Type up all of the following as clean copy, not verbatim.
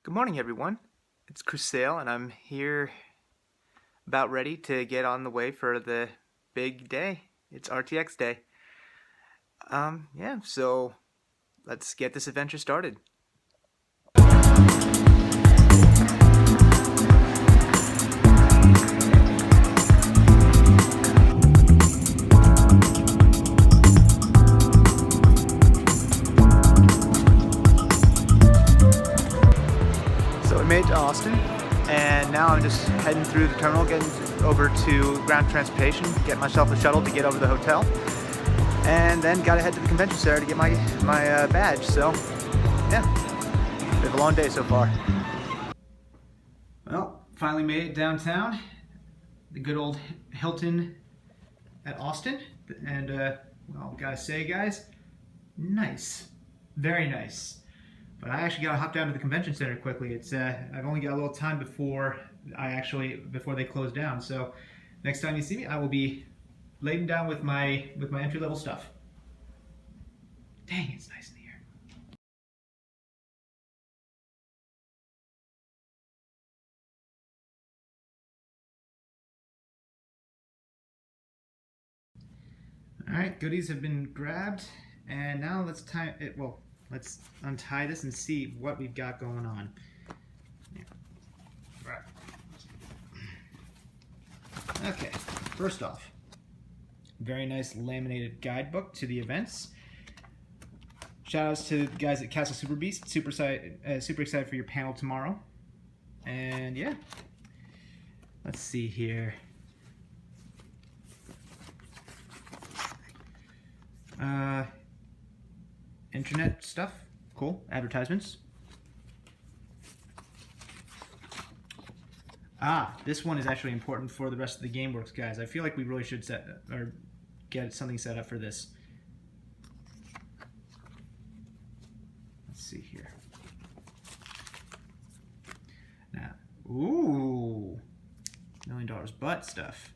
Good morning, everyone. It's Crusail, and I'm here about ready to get on the way for the big day. It's RTX day. So let's get this adventure started. Made to Austin, and now I'm just heading through the terminal, getting over to ground transportation, get myself a shuttle to get over to the hotel, and then gotta head to the convention center to get my badge. So yeah, we have a long day so far. Well, finally made it downtown, the good old Hilton at Austin, and well, gotta say, guys, nice, very nice. But I actually gotta hop down to the convention center quickly. It's I've only got a little time before they close down. So next time you see me, I will be laden down with my entry-level stuff. Dang, it's nice in here. All right, goodies have been grabbed, and now let's tie it. Well, let's untie this and see what we've got going on. Yeah. Right. Okay, first off, very nice laminated guidebook to the events. Shout outs to the guys at Castle Super Beast. Super excited for your panel tomorrow. And yeah, let's see here. Internet stuff, cool. Advertisements. This one is actually important for the rest of the GameWorks guys. I feel like we really should get something set up for this. Let's see here. Now, ooh, $1 million butt stuff.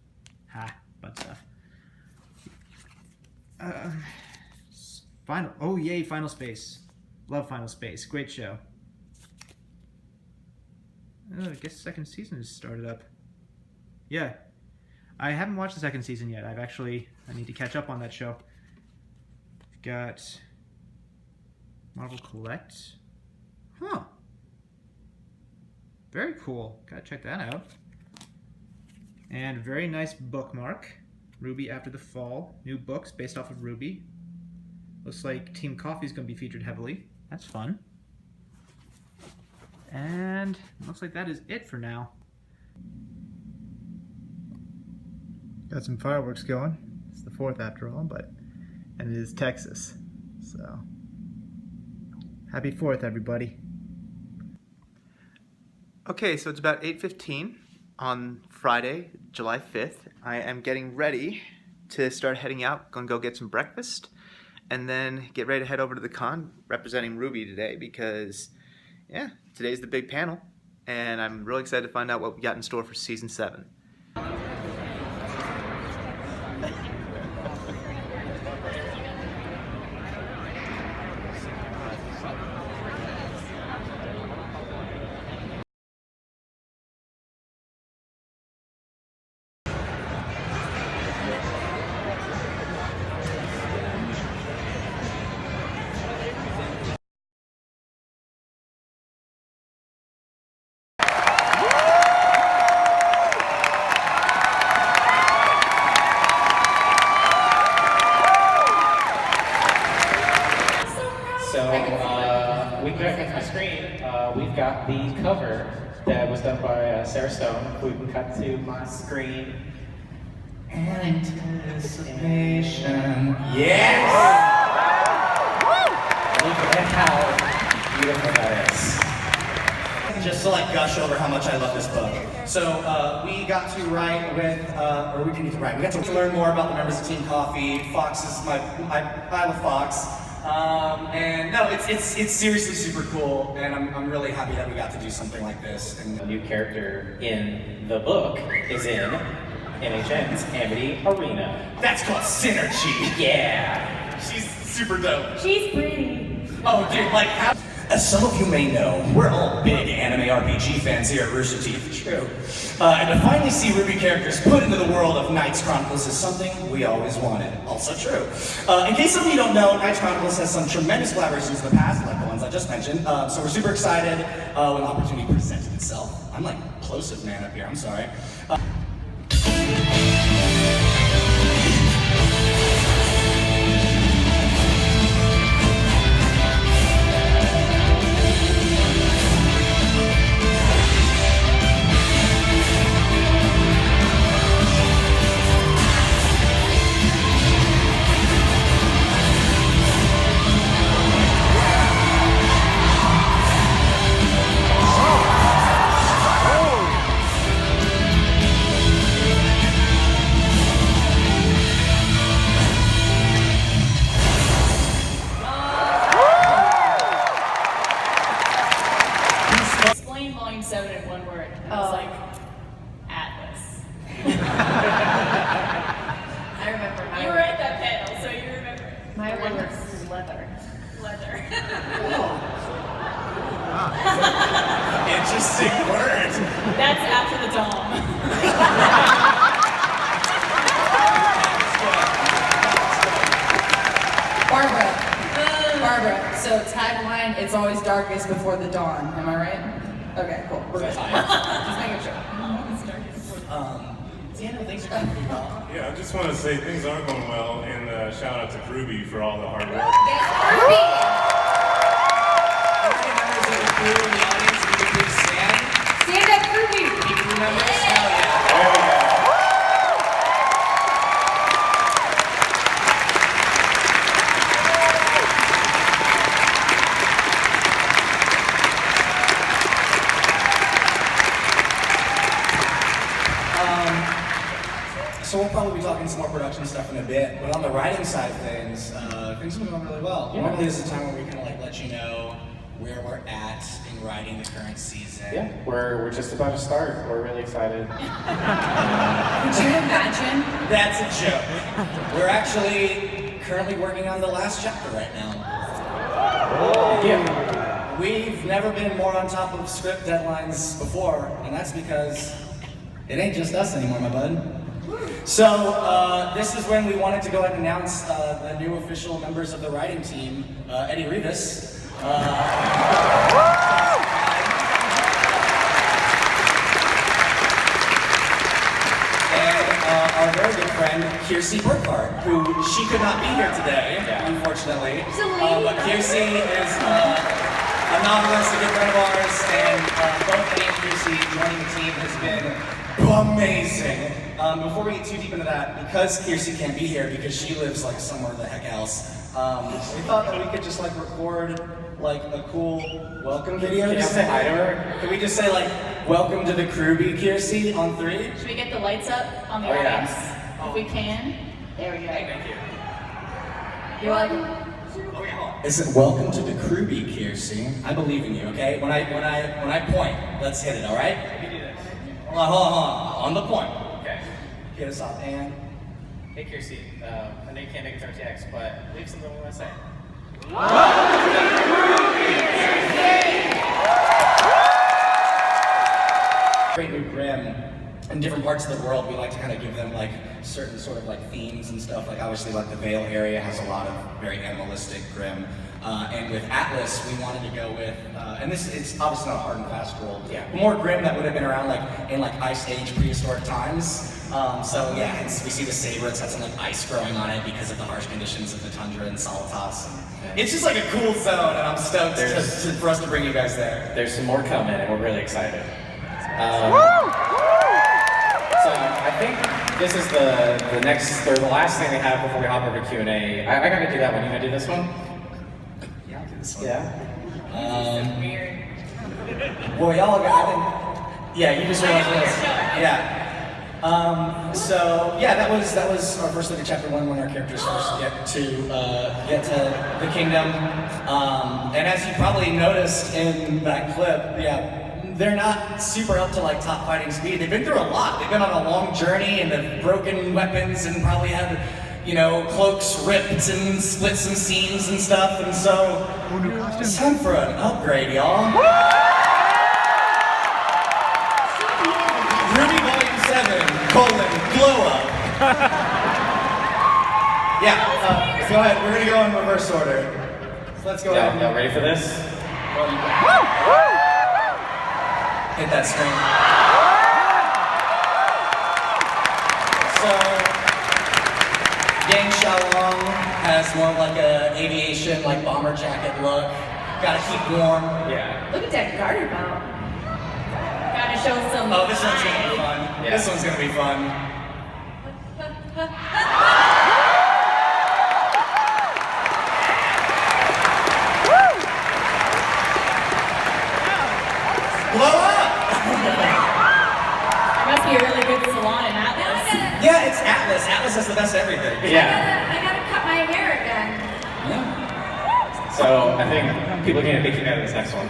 Butt stuff. Final Space. Love Final Space. Great show. Oh, I guess the second season has started up. Yeah. I haven't watched the second season yet. I need to catch up on that show. We've got Marvel Collect. Huh. Very cool. Gotta check that out. And very nice bookmark. RWBY After the Fall. New books based off of RWBY. Looks like Team Coffee is going to be featured heavily. That's fun. And looks like that is it for now. Got some fireworks going. It's the 4th after all, and it is Texas. So, happy 4th, everybody. Okay, so it's about 8:15 on Friday, July 5th. I am getting ready to start heading out. Gonna go get some breakfast, and then get ready to head over to the con representing RWBY today because, yeah, today's the big panel, and I'm really excited to find out what we got in store for Season 7. We've got the cover that was done by Sarah Stone. We can cut to my screen. Anticipation. Yes! Look at how beautiful that is. Just to gush over how much I love this book. So we got to write with, we didn't need to write. We got to learn more about the members of Team Coffee. Fox is I love Fox. And no, it's seriously super cool, and I'm really happy that we got to do something like this. And the new character in the book is in NHN's Amity Arena. That's called Synergy. Yeah. She's super dope. She's pretty. Oh, dude, As some of you may know, we're all big anime RPG fans here at Rooster Teeth. True. And to finally see RWBY characters put into the world of Knights Chronicles is something we always wanted. Also true. In case some of you don't know, Knights Chronicles has some tremendous collaborations in the past, like the ones I just mentioned. So we're super excited when the opportunity presented itself. I'm like plosive man up here, I'm sorry. Explain Volume 7 in one word. And I was like, Atlas. I remember my You were at that panel, so you remember it. my word was leather. Leather. Interesting word. That's after the dome. Barbara, so tagline, it's always darkest before the dawn. Am I right? Okay, cool. We're good. Just making sure. Daniel, things are going pretty well. Yeah, I just want to say things are going well, and shout out to RWBY for all the hard work. Yes, Ruby! Any members of the crew in the audience give a big stand? Stand up, Ruby! Any crew members? Hell yeah. There we go. So we'll probably be talking some more production stuff in a bit, but on the writing side of things, things have been going really well. Yeah. Normally this is a time where we kind of like let you know where we're at in writing the current season. Yeah, we're just about to start. We're really excited. Could you imagine? That's a joke. We're actually currently working on the last chapter right now. Yeah. We've never been more on top of script deadlines before, and that's because it ain't just us anymore, my bud. So, this is when we wanted to go ahead and announce the new official members of the writing team, Eddie Rivas. And our very good friend, Kiersey Burkhardt, who she could not be here today, unfortunately. But Kiersey is a novelist, a good friend of ours, and both Eddie and Kiersey joining the team has been amazing. Before we get too deep into that, because Kiersey can't be here because she lives like somewhere the heck else, we thought that we could just like record like a cool welcome video. Can you say hi to her? Can we just say like, welcome to the Crewbie, Kiersey, on 3? Should we get the lights up on the Oh, yeah. audience? If we can. There we go. Thank you. You're like, Listen, welcome to the Crewbie, Kiersey. I believe in you, okay? When I point, let's hit it, all right? You do this. Hold on. On the point. Okay. Get us off, and Hey, Kiersey. I know you can't make it to RTX, but leave something we want to say. Great New Grim. In different parts of the world, we like to kind of give them like certain sort of like themes and stuff. Like obviously, like the Vale area has a lot of very animalistic Grim. And with Atlas, we wanted to go with, and it's obviously not a hard and fast rule. Yeah. More Grim that would have been around like in like Ice Age prehistoric times. So yeah, we see the saber. It's had some like ice growing on it because of the harsh conditions of the tundra and Solitas. It's just like a cool zone, and I'm stoked for us to bring you guys there. There's some more coming, and we're really excited. So I think this is the next or the last thing we have before we hop over to Q&A. I gotta do that one. You gonna do this one? Yeah, I'll do this one. Yeah. weird. Well, y'all got, I think, yeah, you just realized this. Yeah. So yeah, that was our first look at chapter 1 when our characters first get to the kingdom. And as you probably noticed in that clip, yeah, they're not super up to like top fighting speed. They've been through a lot. They've been on a long journey and they've broken weapons and probably had you know, cloaks ripped and split some seams and stuff, and so it's time for an upgrade, y'all. Ruby Volume 7, glow up. Yeah, go ahead, we're gonna go in reverse order. So let's go ahead. Y'all ready for this? Hit that screen. So, Yang Xiaolong has more of like a aviation, like bomber jacket look. Gotta keep warm. Yeah. Look at that garter belt. Gotta show some. Oh, this one's gonna be fun. Yeah. This one's gonna be fun. Blow up! There must be a really good salon in Atlas. Yeah, it's Atlas. Atlas has the best everything. Yeah. I gotta cut my hair again. So I think people are gonna be big out of this next one.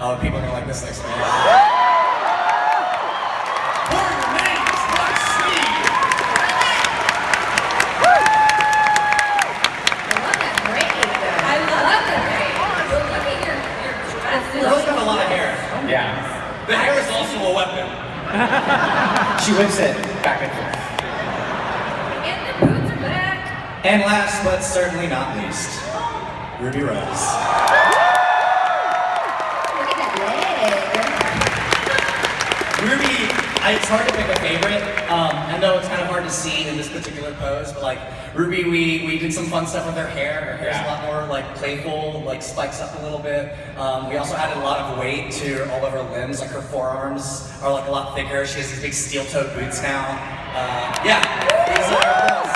Oh, people are gonna like this next one. Warrior names, Black Speed! I love that braid. Look at your dress. Girl's got a lot of hair. Yeah. The hair is also a weapon. She whips it back and forth. And the boots are back. And last but certainly not least, Ruby Rose. Look at that leg. Ruby, it's hard to pick a favorite. I know it's kind of hard to see in this particular pose, but like Ruby, we did some fun stuff with her hair. Her hair's a lot more like playful, like spikes up a little bit. We also added a lot of weight to all of her limbs, like her forearms are like a lot thicker. She has these big steel-toed boots now. Yeah, these are her pose.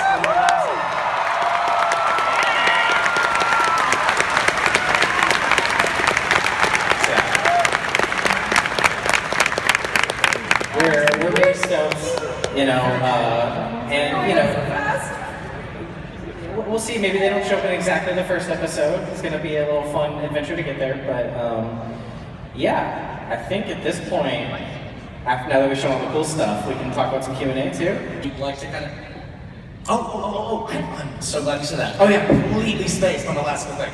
We're very stoked, you know, and you know, we'll see. Maybe they don't show up in exactly the first episode. It's going to be a little fun adventure to get there, but yeah, I think at this point, now that we've shown all the cool stuff, we can talk about some Q&A too. You'd like to kind of. Oh! I'm so glad you said that. Oh, yeah. Completely spaced on the last thing.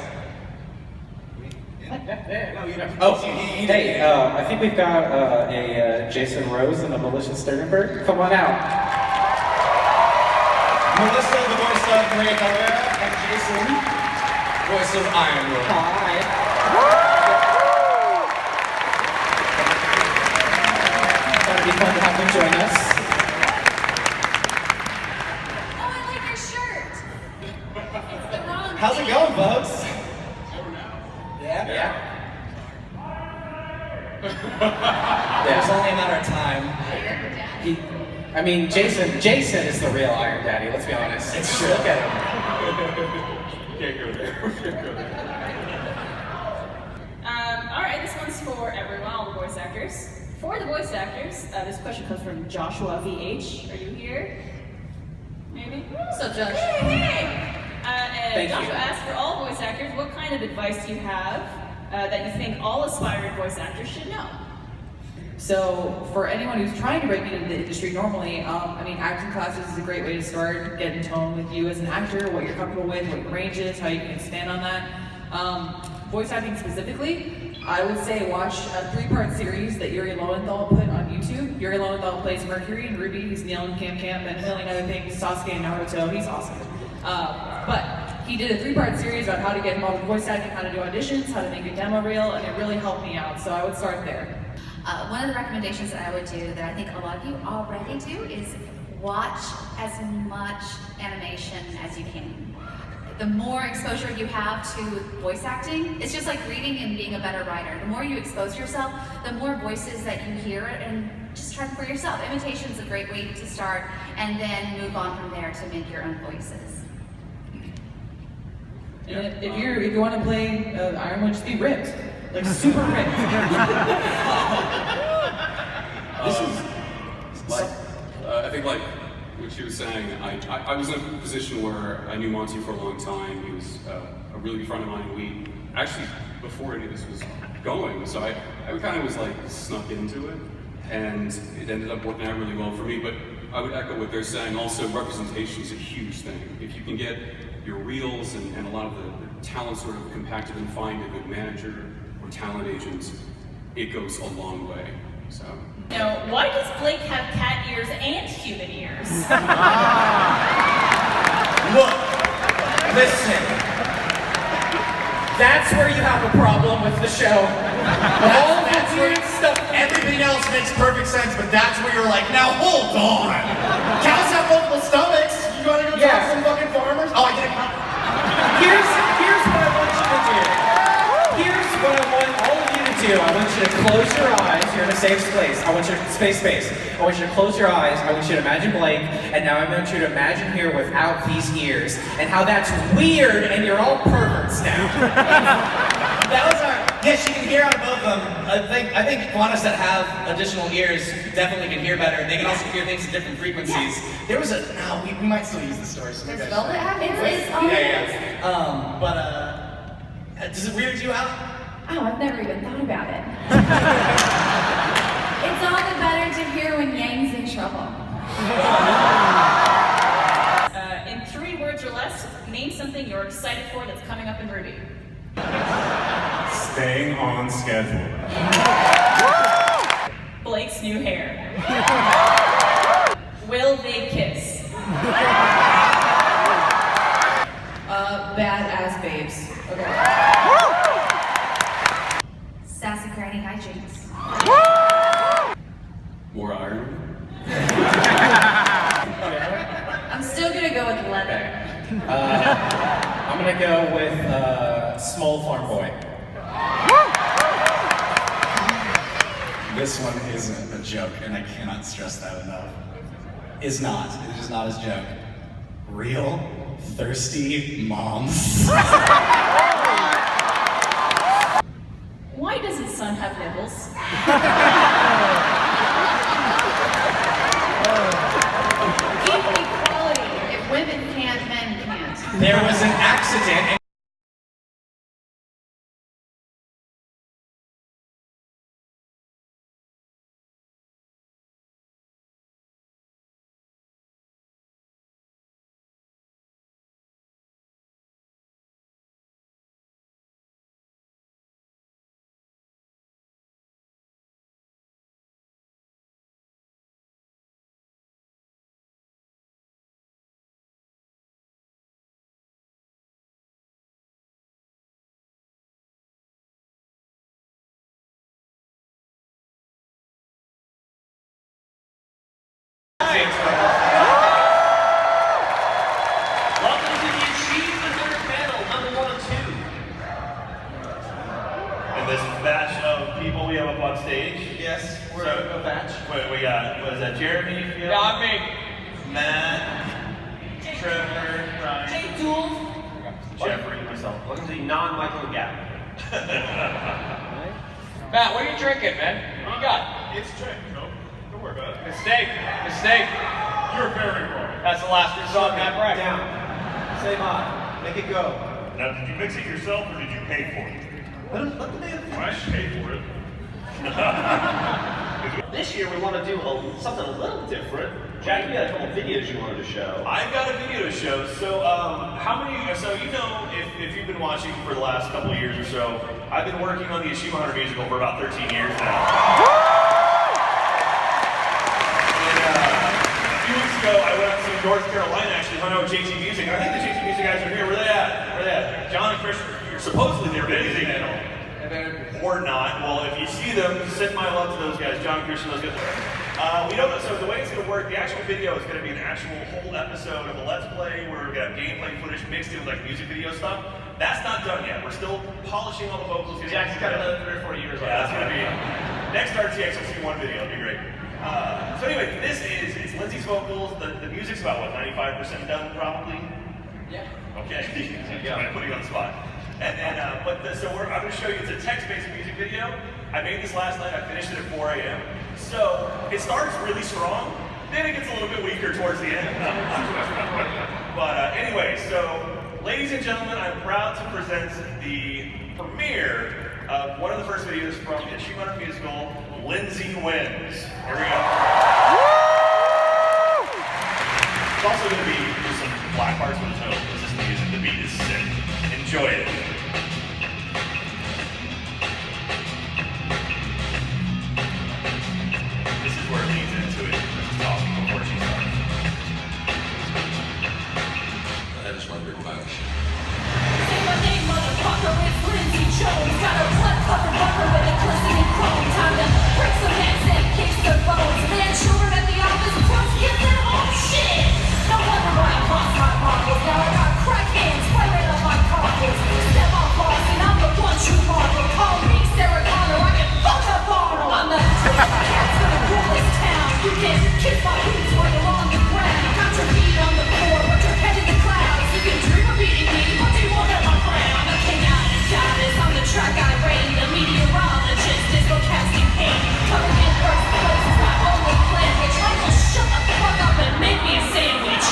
Oh, hey, I think we've got a Jason Rose and a Melissa Sternberg. Come on out. Melissa, the voice of Maria Cabrera, and Jason, voice of Ironwood. Hi. That'd be fun to have them join us. Oh, I like your shirt. It's the wrong How's it going, folks? Yeah? Yeah. It's only a matter of time. I mean, Jason is the real Iron Daddy, let's be honest. It's true. Look at him. Can't go there. Can't go there. All right, this one's for everyone, all the voice actors. For the voice actors, this question comes from Joshua VH. Are you here? Maybe? What's up, Josh? Hey! And Thank Joshua you. asked for all voice actors, what kind of advice do you have that you think all aspiring voice actors should know? So, for anyone who's trying to break into the industry normally, I mean, acting classes is a great way to start, get in tone with you as an actor, what you're comfortable with, what your range is, how you can expand on that. Voice acting specifically, I would say watch a 3-part series that Yuri Lowenthal put on YouTube. Yuri Lowenthal plays Mercury and Ruby, he's Neil in Camp Camp, and a million other things, Sasuke and Naruto, he's awesome. But he did a 3-part series about how to get involved with voice acting, how to do auditions, how to make a demo reel, and it really helped me out, so I would start there. One of the recommendations that I would do that I think a lot of you already do is watch as much animation as you can. The more exposure you have to voice acting, it's just like reading and being a better writer. The more you expose yourself, the more voices that you hear, and just try for yourself. Imitation is a great way to start, and then move on from there to make your own voices. And if you want to play Ironwood, just be ripped. Like super ripped. This is like, I think like what she was saying, I was in a position where I knew Monty for a long time. He was a really good friend of mine. We actually, before any of this was going, so I kind of was like snuck into it, and it ended up working out really well for me. But I would echo what they're saying. Also, representation is a huge thing. If you can get your reels and a lot of the talent sort of compacted and find a good manager or talent agent, it goes a long way. So. Now, why does Blake have cat ears and human ears? Look, listen. That's where you have a problem with the show. That's where stuff, everything else makes perfect sense, but that's where you're like, now hold on. Cows have multiple stomachs. You wanna go talk to some fucking farmers? Oh, I get it. Here's what I want you to do. Here's what I want all of you to do. I want you to close your eyes. You're in a safe space. I want you to space. I want you to close your eyes. I want you to imagine Blake, and now I want you to imagine here without these ears, and how that's weird, and you're all perverts now. That was our. Yes, you can hear on both of them. I think iguanas that have additional ears definitely can hear better. They can also hear things at different frequencies. Yeah. There was a. No, we might still use the story. So Does Velvet have it? It's does it weird you out? Oh, I've never even thought about it. It's all the better to hear when Yang's in trouble. In 3 words or less, name something you're excited for that's coming up in Ruby. Staying on schedule. Blake's new hair. Will they kiss? Badass babes. Okay. Sassy granny hijinks. More irony? I'm still gonna go with leather. I'm gonna go with Small Farm Boy. This one isn't a joke, and I cannot stress that enough. Is not. It is not a joke. Real thirsty moms. Why does his son have nipples? Equality. If women can't, men can't. There was an accident. Welcome to the Achievement panel, number 1 and 2. And this batch of people we have up on stage. Yes, we're So, a batch. We got, what is that, Jeremy? Yeah, I'm me. Matt, Trevor, Ryan, Jeffrey, myself. Welcome to the non-Michael and Gavin. Matt, what are you drinking, man? What you got? It's drink. Don't worry about it. Mistake. Mistake. You're very wrong. That's the last result, Matt Breck. Down. Say hi. Make it go. Now, did you mix it yourself or did you pay for it? Let the man I paid for it. This year we want to do something a little different. Jack, you got a couple videos you wanted to show. I've got a video to show. So, if you've been watching for the last couple of years or so, I've been working on the Achievement Hunter musical for about 13 years now. And a few weeks ago, I went out to North Carolina, actually hung out with JT Music. I think the JT Music guys are here. Where they at? Where they at? John and Chris, supposedly they're busy. Or not. Well, if you see them, send my love to those guys, John, Christian, those guys. We don't know. So the way it's going to work, the actual video is going to be an actual whole episode of a Let's Play where we're going to have gameplay footage mixed in with like music video stuff. That's not done yet. We're still polishing all the vocals. Jack's got another 3 or 4 years on Yeah, that's going to be next RTX. You'll see one video. It'll be great. So anyway, it's Lindsay's vocals. The music's about what, 95% done probably. Yeah. Okay. I'm putting you on the spot. And then, I'm going to show you, it's a text-based music video. I made this last night, I finished it at 4 a.m. So, it starts really strong, then it gets a little bit weaker towards the end. But anyway, so, ladies and gentlemen, I'm proud to present the premiere of one of the first videos from the Achievement Hunter musical, Lindsay Wins. Here we go. also going to be just some black parts with no. It's just music. The beat is sick. Enjoy it. This is where it leads into it. She's talking before she starts. I just want to bring back. Say my name, motherfucker, it's Lindsay Jones. Got a blood-covered bumper with a glistening chrome. Time to break some heads and kick some bones. Man, children at the office, plus get their own shit. No wonder why I lost my marbles. Now I got crack hands flaming up my carpets. Step on boss and I'm the one true marvel. Call me Sarah Connor, I can fuck up Arnold. I'm the cats gonna rule this town. You can kiss my boots while you're on the ground. Got your feet on the floor, but your head in the clouds. You can dream of beating me, but you won't have my crown. I'm a king out of goddess, I'm the track I reign. The meteorologist is forecasting pain. Coming in first place is my only plan. Which Michael, shut the fuck up and make me a sandwich.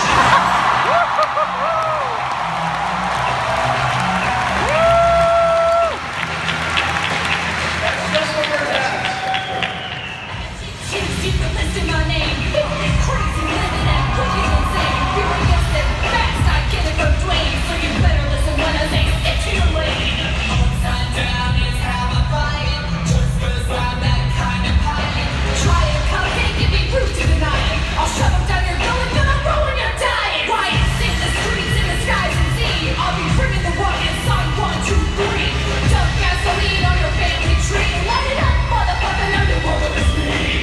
Secret list in my name. People get crazy, living and cooking insane. Furious and fast, I get it from Dwayne. So you better listen when I say stick to your lane. Upside down is how I fight it. Just 'cause I'm that kind of pilot. Try it, come can't give me proof to deny it. I'll shove them down your gullet, then I'll ruin your diet. Riots in the streets, in the skies and sea. I'll be bringing the rockets on 1, 2, 3. Dump gasoline on your family tree. Light it up, motherfucker, now you won't lose me.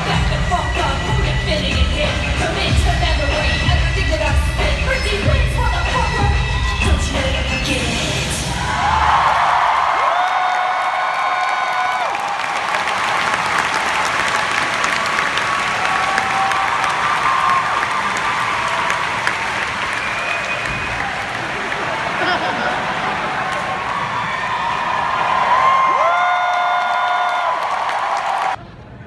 Back the fuck up, who you fitting in here? Commit to memory, everything that I've spit. Pretty wins, motherfucker, don't you ever forget it.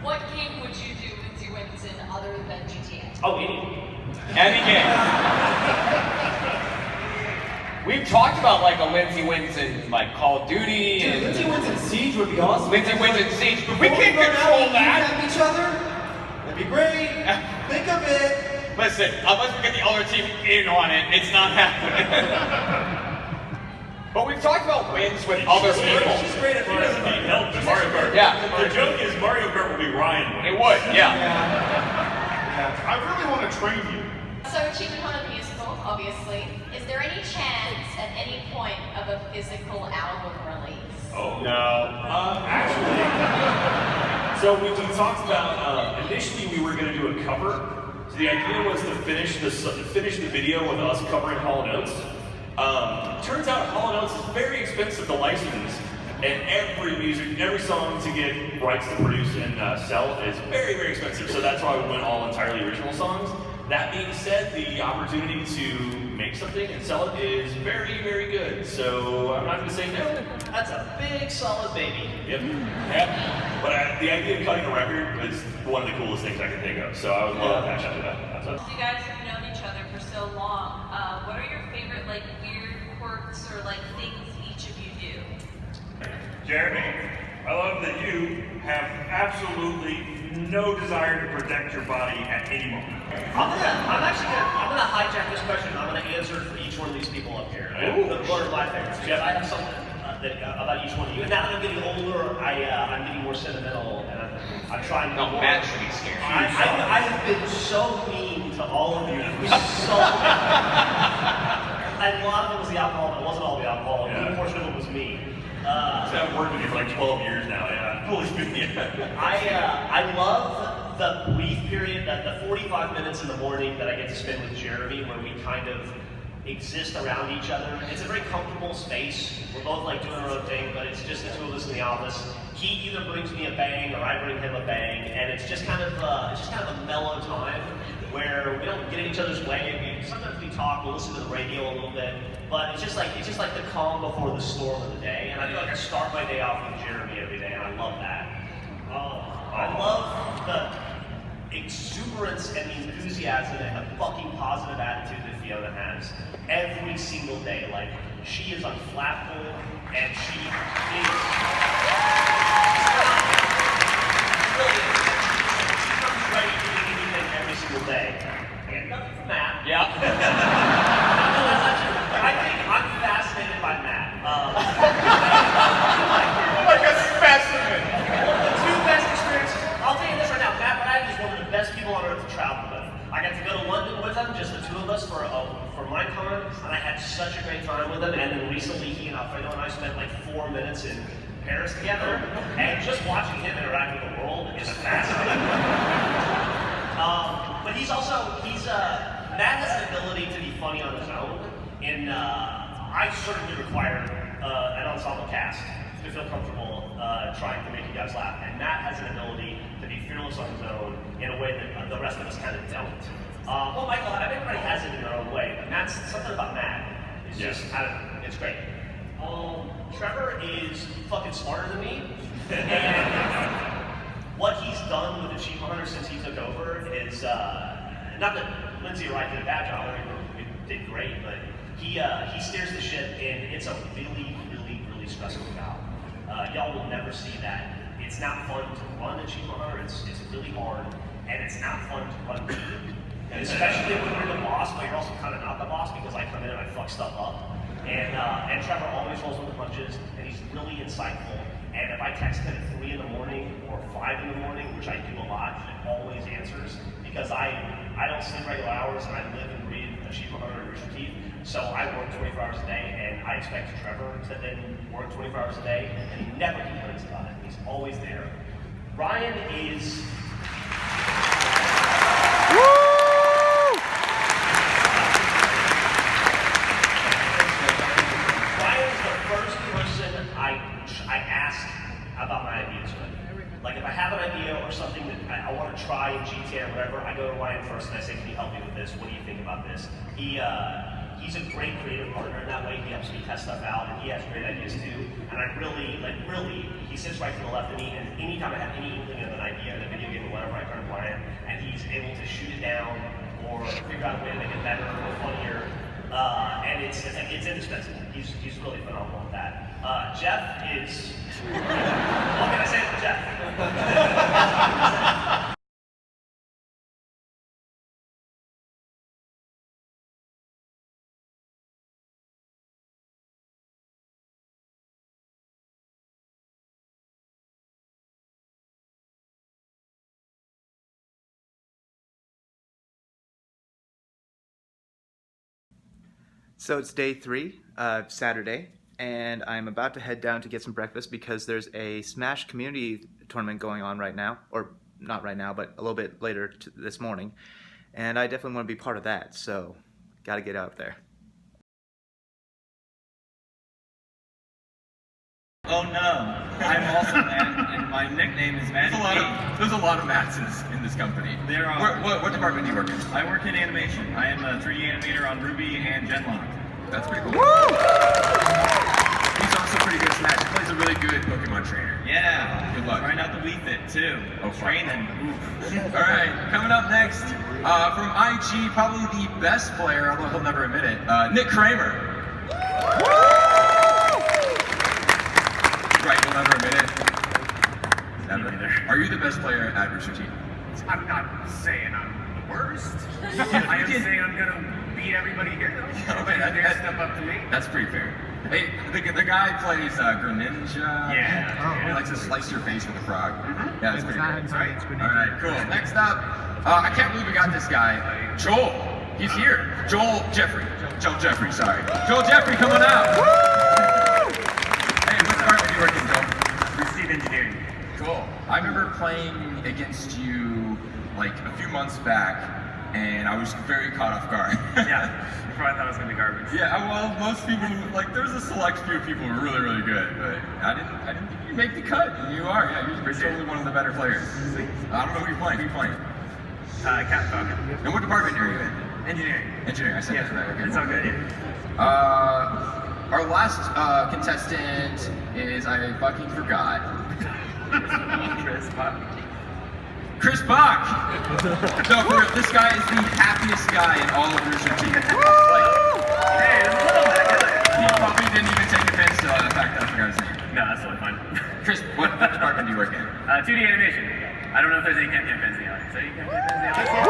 What game would you do with your wins in other than GTA? Oh, any. Any game. We've talked about like a Lindsay wins in like Call of Duty and Lindsay wins in Siege would be awesome. Lindsay wins in Siege. We Before can't go down control and that. kidnap each other? That'd be great. Think of it. Listen, unless we get the other team in on it, it's not happening. But we've talked about wins with other people. She's great at Mario Kart. Need help in Mario Kart. Yeah. The joke is Mario Kart will be Ryan. It would, yeah. I really want to train you. So, Chief Kahana musical, obviously. Is there any chance at any point of a physical album release? Oh no. Actually, so we talked about initially we were going to do a cover. So the idea was to finish the video with us covering Hall & Oates. Turns out Hall & Oates is very expensive to license, and every song to get rights to produce and sell is very, very expensive. So that's why we went all entirely original songs. That being said, the opportunity to make something and sell it is very, very good. So I'm not going to say no. That's a big, solid baby. Yep. But the idea of cutting a record is one of the coolest things I can think of. So I would love to patch up to that. So. You guys have known each other for so long. What are your favorite like weird quirks or like things each of you do? Jeremy, I love that you have absolutely no desire to protect your body at any moment. I'm gonna hijack this question. I'm gonna answer for each one of these people up here. What are my favorites? Because I have something about each one of you. And now that I'm getting older, I'm getting more sentimental, and I'm trying to. No, Matt should be scared. I have been so mean to all of you. So and a lot of it was the alcohol, but it wasn't all the alcohol. A good portion of it was me. I've worked with you for like 12 years now. Yeah, fully speaking. I love the brief period, the 45 minutes in the morning that I get to spend with Jeremy, where we kind of exist around each other. It's a very comfortable space. We're both like doing our own thing, but it's just the two of us in the office. He either brings me a bang or I bring him a bang, and it's just kind of a mellow time where we don't get in each other's way. Sometimes we talk, we'll listen to the radio a little bit, but it's just like the calm before the storm of the day. And I feel like I start my day off with Jeremy every day, and I love that. I love the exuberance and the enthusiasm and the fucking positive attitude that Fiona has every single day. Like, she is unflappable, and she is brilliant. She comes ready to do anything every Paris together, and just watching him interact with the world is fascinating. But Matt has an ability to be funny on his own, and I certainly require an ensemble cast to feel comfortable trying to make you guys laugh, and Matt has an ability to be fearless on his own in a way that the rest of us kind of don't. Well, Michael, everybody has it in their own way, but Matt's something about Matt is just, I don't know, it's great. Trevor is fucking smarter than me, and what he's done with Achievement Hunter since he took over is, not that Lindsay or I did a bad job, I mean, we did great, but he steers the ship, and it's a really, really, really stressful job. Y'all will never see that. It's not fun to run Achievement Hunter, it's really hard, and it's not fun to run me. And especially when you're the boss, but you're also kind of not the boss because I come in and I fuck stuff up. And Trevor always rolls with the punches, and he's really insightful. And if I text him at 3 in the morning or 5 in the morning, which I do a lot, he always answers because I don't sleep regular hours and I live and breathe Achievement Hunter and Rooster Teeth. So I work 24 hours a day, and I expect Trevor to then work 24 hours a day, and he never complains about it. He's always there. Ryan is. I ask about my ideas with. Like if I have an idea or something that I want to try in GTA or whatever, I go to Ryan first and I say, can you help me with this? What do you think about this? He's a great creative partner in that way. He helps me test stuff out, and he has great ideas too. And I really, he sits right to the left of me, and anytime I have any inkling of an idea in a video game or whatever, I turn to Ryan, and he's able to shoot it down or figure out a way to make it better or funnier. And it's indispensable. He's really phenomenal at that. Jeff is. What can I say for Jeff? So it's day 3, Saturday, and I'm about to head down to get some breakfast because there's a Smash community tournament going on right now, or not right now, but a little bit later this morning, and I definitely want to be part of that, so gotta get out there. Oh no, I'm also Matt, and my nickname is Matt. There's a lot of Matts in this company. There are. What department do you work in? I work in animation. I am a 3D animator on Ruby and Genlock. That's pretty cool. Woo! He's also pretty good at Smash. He plays a really good Pokemon trainer. Yeah. Good luck. Trying out the Wii Fit too. Oh, training. All right, coming up next, from IG, probably the best player, although he'll never admit it, Nick Kramer. Right, he'll never admit it. Never. Are you the best player at Rooster Teeth? I'm not saying I'm the worst. I am saying I'm gonna beat everybody here though. Okay, They're step up to me. That's pretty fair. Hey, the guy plays Greninja. Yeah. He likes to slice your face with a frog. Yeah, that's pretty All right, cool. Next up, I can't believe we got this guy, Joel. He's here. Joel Jeffrey, sorry. Joel Jeffrey, come on out. Hey, what department do you work in, Joel? Receive engineering. Cool. I remember playing against you like a few months back, and I was very caught off guard. Yeah, you probably thought I was gonna be garbage. Yeah, well, most people, like, there's a select few people who are really, really good, but I didn't think you'd make the cut, and you are, yeah, you're totally one of the better players. I don't know who you're playing. Captain Falcon. And what department are you in? Engineering. Engineering, I said that right. Okay, It's all good, our last contestant is, I fucking forgot. Chris Bach! No, for real, this guy is the happiest guy in all of Rooster Teeth. Like, hey, there's a little bit. He probably didn't even take offense to the fact that I forgot his name. No, that's totally fine. Chris, what department do you work in? 2D animation. I don't know if there's any campaign fans in the audience. Is there any campaign fans in the audience?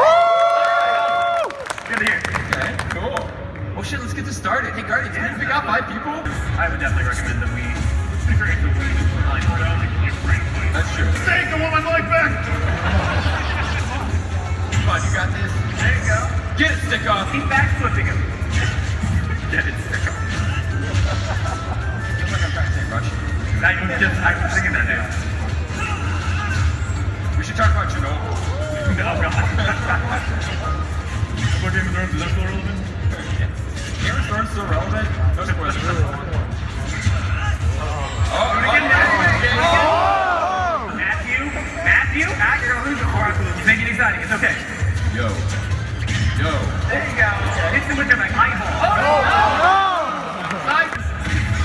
Good to hear. Okay, cool. Well, shit, let's get this started. Hey, Guardians, we got 5 people? I would definitely recommend the Wii. It's great for Wii. That's true. Thank, I want my life back! Come on, you got this. There you go. Get it, stick off. Keep backflipping him. Get it, stick off. Looks like I'm trying to say Russian. I just I was thinking that, dude. We should talk about Chernobyl. Oh, God. What Game of Thrones, is that still relevant? Game of Thrones still relevant? No spoilers. Matthew, you're gonna lose it for us. He's making it exciting. It's okay. Yo. There you go. Hits him with the eyeball. Nice.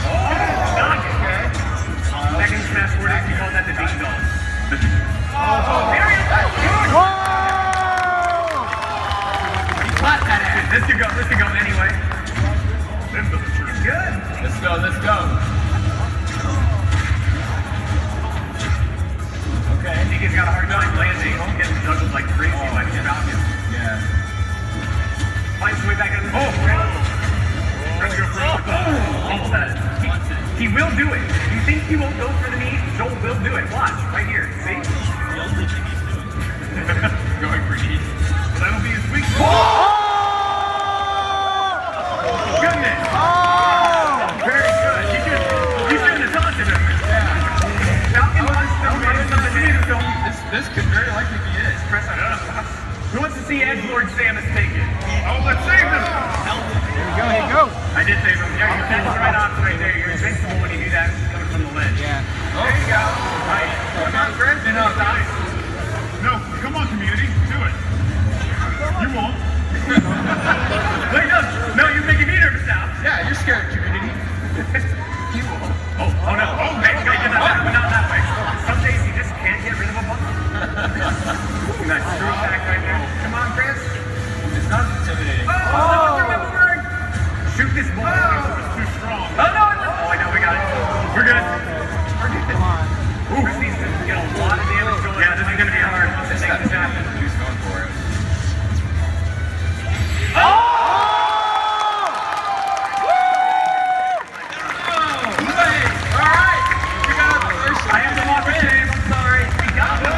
Okay. Second smash forward, he called that the beat dog. There he is. He slapped that ass. This could go anyway. Good. Let's go. Okay. I think he's got a hard time landing. Getting juggled like crazy by the Falcon. Yeah. Finds his way back on the almost had it. He will do it. You think he won't go for the knee? Joel will do it. Watch, right here. See? Going for knees. Well, that'll be his weak Goodness! Very good. You shouldn't have taunted him. Falcon wants something to do, so This could very likely be it. who wants to see Edgelord Samus take it? Oh, let's save him! Here you go. I did save him. There you go. That's the right option right there. You're invincible when you do that coming from the ledge. Yeah. There you go. Right. Come on, Chris. No, come on, community, do it. You won't. Wait, no, you're making me nervous now. Yeah, you're scared, community. You won't. Oh no. Oh, man, you gotta get that back, but not that way. Some days you just can't get rid of a bump. Nice screw attack right there. Come on, Chris. It's not intimidating. Shoot this ball. It's too strong. Oh no! Oh, I know, we got it. We're good. Come on. Chris needs to get a lot of damage going. Yeah, this is gonna be hard. This thing's happening. Who's going for it? I am the walk of shame. I'm sorry. We got it.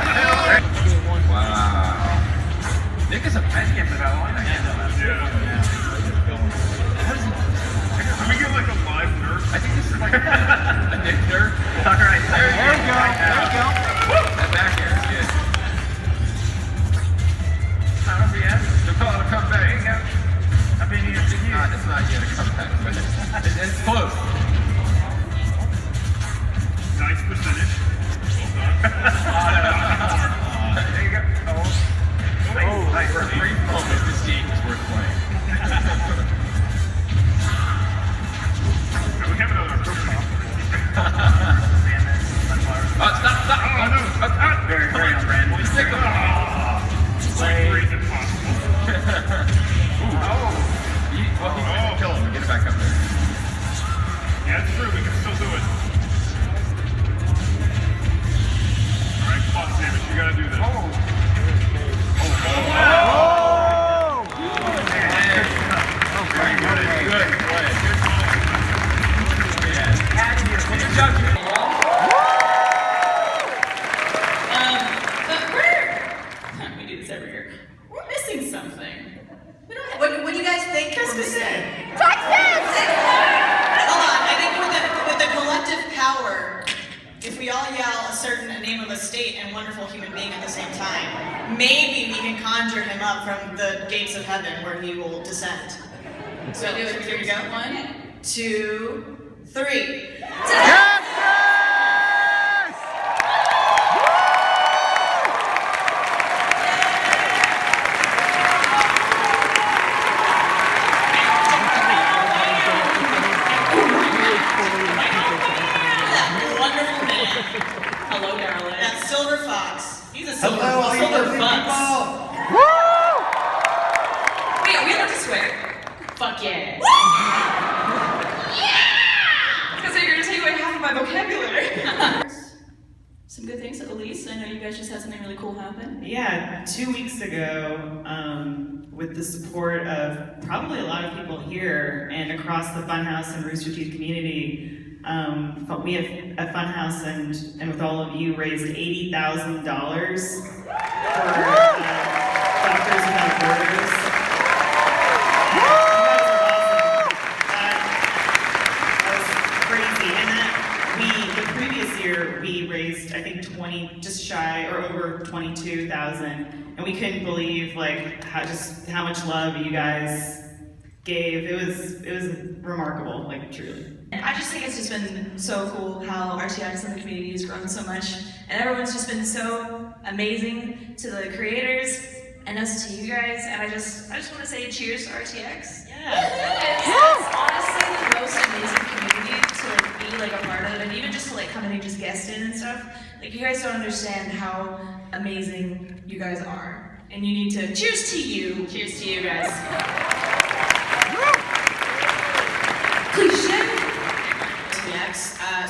Wow. Nick is a pet. Can't put that on. I can't do that. Can we get like a live nurse? I think this is like a Nick nerd. Tucker, right there. There you go. That back air is good. They're calling a comeback. There you go. Happy New Year to you. It's not yet a comeback, but it's close. Nice percentage. There you go. Nice. For a brief moment, this game is worth playing. We have another cook-off. Stop. Oh, no. Very, very on brand. It's like great impossible. Well, he's going to kill him and get it back up there. Yeah, it's true. We can still do it. All right, come on, Samus. You gotta do this. Very good. Good job, community. But we do this every year. We're missing something. We don't have. What do you guys think? Texas! Hold on, I think with the collective power, if we all yell a certain name of a state and wonderful human being at the same time, maybe we can conjure him up from the gates of heaven where he will descend. So here we go. 1, 2, 3. Wonderful man. Hello, darling. That's Silver Fox. He's a silver, Hello, all you silver lovely fox. people. Wait, we have to swear. Fuck yeah. Because you're gonna take away half of my vocabulary. Some good things, Elise. I know you guys just had something really cool happen. Yeah, 2 weeks ago, with the support of probably a lot of people here and across the Funhouse and Rooster Teeth community, we have a Funhouse and with all of you raised $80,000 for Doctors Without Borders. That was crazy. And that the previous year, year we raised, I think, just shy or over 22,000, and we couldn't believe like how much love you guys gave. It was remarkable, like truly. I just think it's just been so cool how RTX and the community has grown so much, and everyone's just been so amazing to the creators and us to you guys. And I just want to say cheers to RTX. It's honestly the most amazing community to be like a part of, and even just to like come in and just guest in and stuff. Like you guys don't understand how amazing you guys are, and you need to cheers to you. Cheers to you guys. Cliche.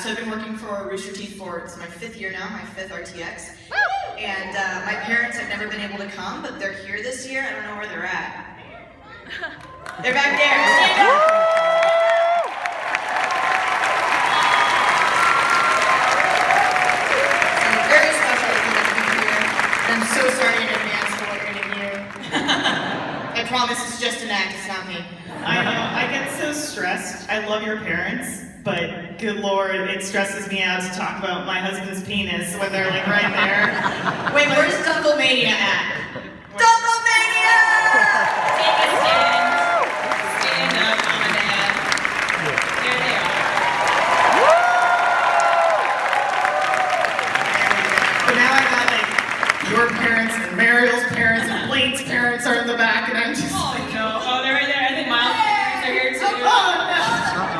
So I've been working for Rooster Teeth for, it's my 5th year now, my 5th RTX. And my parents have never been able to come, but they're here this year. I don't know where they're at. They're back there. Stand up. So very special that you can be here. And I'm so sorry in advance for what you're gonna hear. I promise it's just an act, it's not me. I know, I get so stressed. I love your parents, but good lord, it stresses me out to talk about my husband's penis when they're like right there. Wait, where's Dunklemania at? Dunklemania! Take a stand. Stand up, mom and dad. Here they are. But now I got like your parents and Mariel's parents and Blaine's parents are in the back, and I'm just. Oh no! Oh, they're right there. I think Miles' parents are here too. Oh no!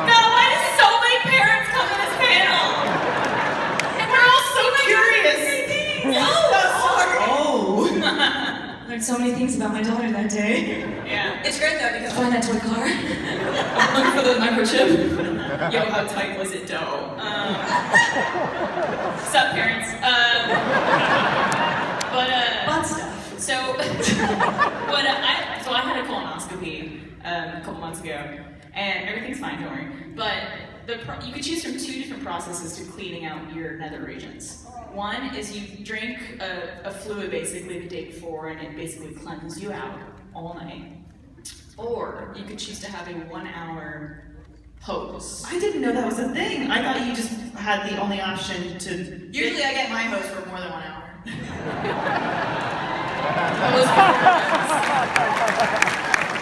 No, why do so many parents come to this panel? And we're all so curious. Learned so many things about my daughter that day. Yeah. It's great though because Find that toy car. Look for the microchip. Yo, how tight was it, dough? Sup, parents? Fun stuff. So I had a colonoscopy a couple months ago, and everything's fine, don't worry. But you could choose from 2 different processes to cleaning out your nether regions. One is you drink a fluid basically the day before, and it basically cleanses you out all night. Or you could choose to have a 1-hour hose. I didn't know that was a thing. I thought you just had the only option to. usually I get my hose for more than 1 hour.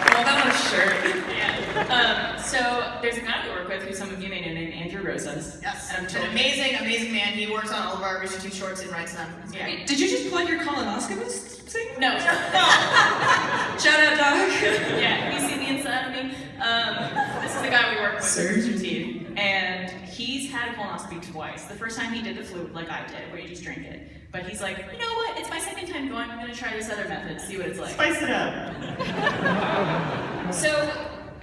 Well, that on a shirt. Yeah. So there's a guy we work with who some of you may know named Andrew Rosas. Yes. An amazing, amazing man. He works on all of our Rooster Teeth shorts and writes them. Yeah. Did you just plug your colonoscopist thing? No. Shout out, Doc. Yeah, you see the inside of me. This is the guy we work with, Rooster Teeth, and he's had a colonoscopy twice. The first time he did the fluid, like I did, where you just drink it. But he's like, you know what? It's my 2nd time going. I'm gonna try this other method, see what it's like. Spice it up. So,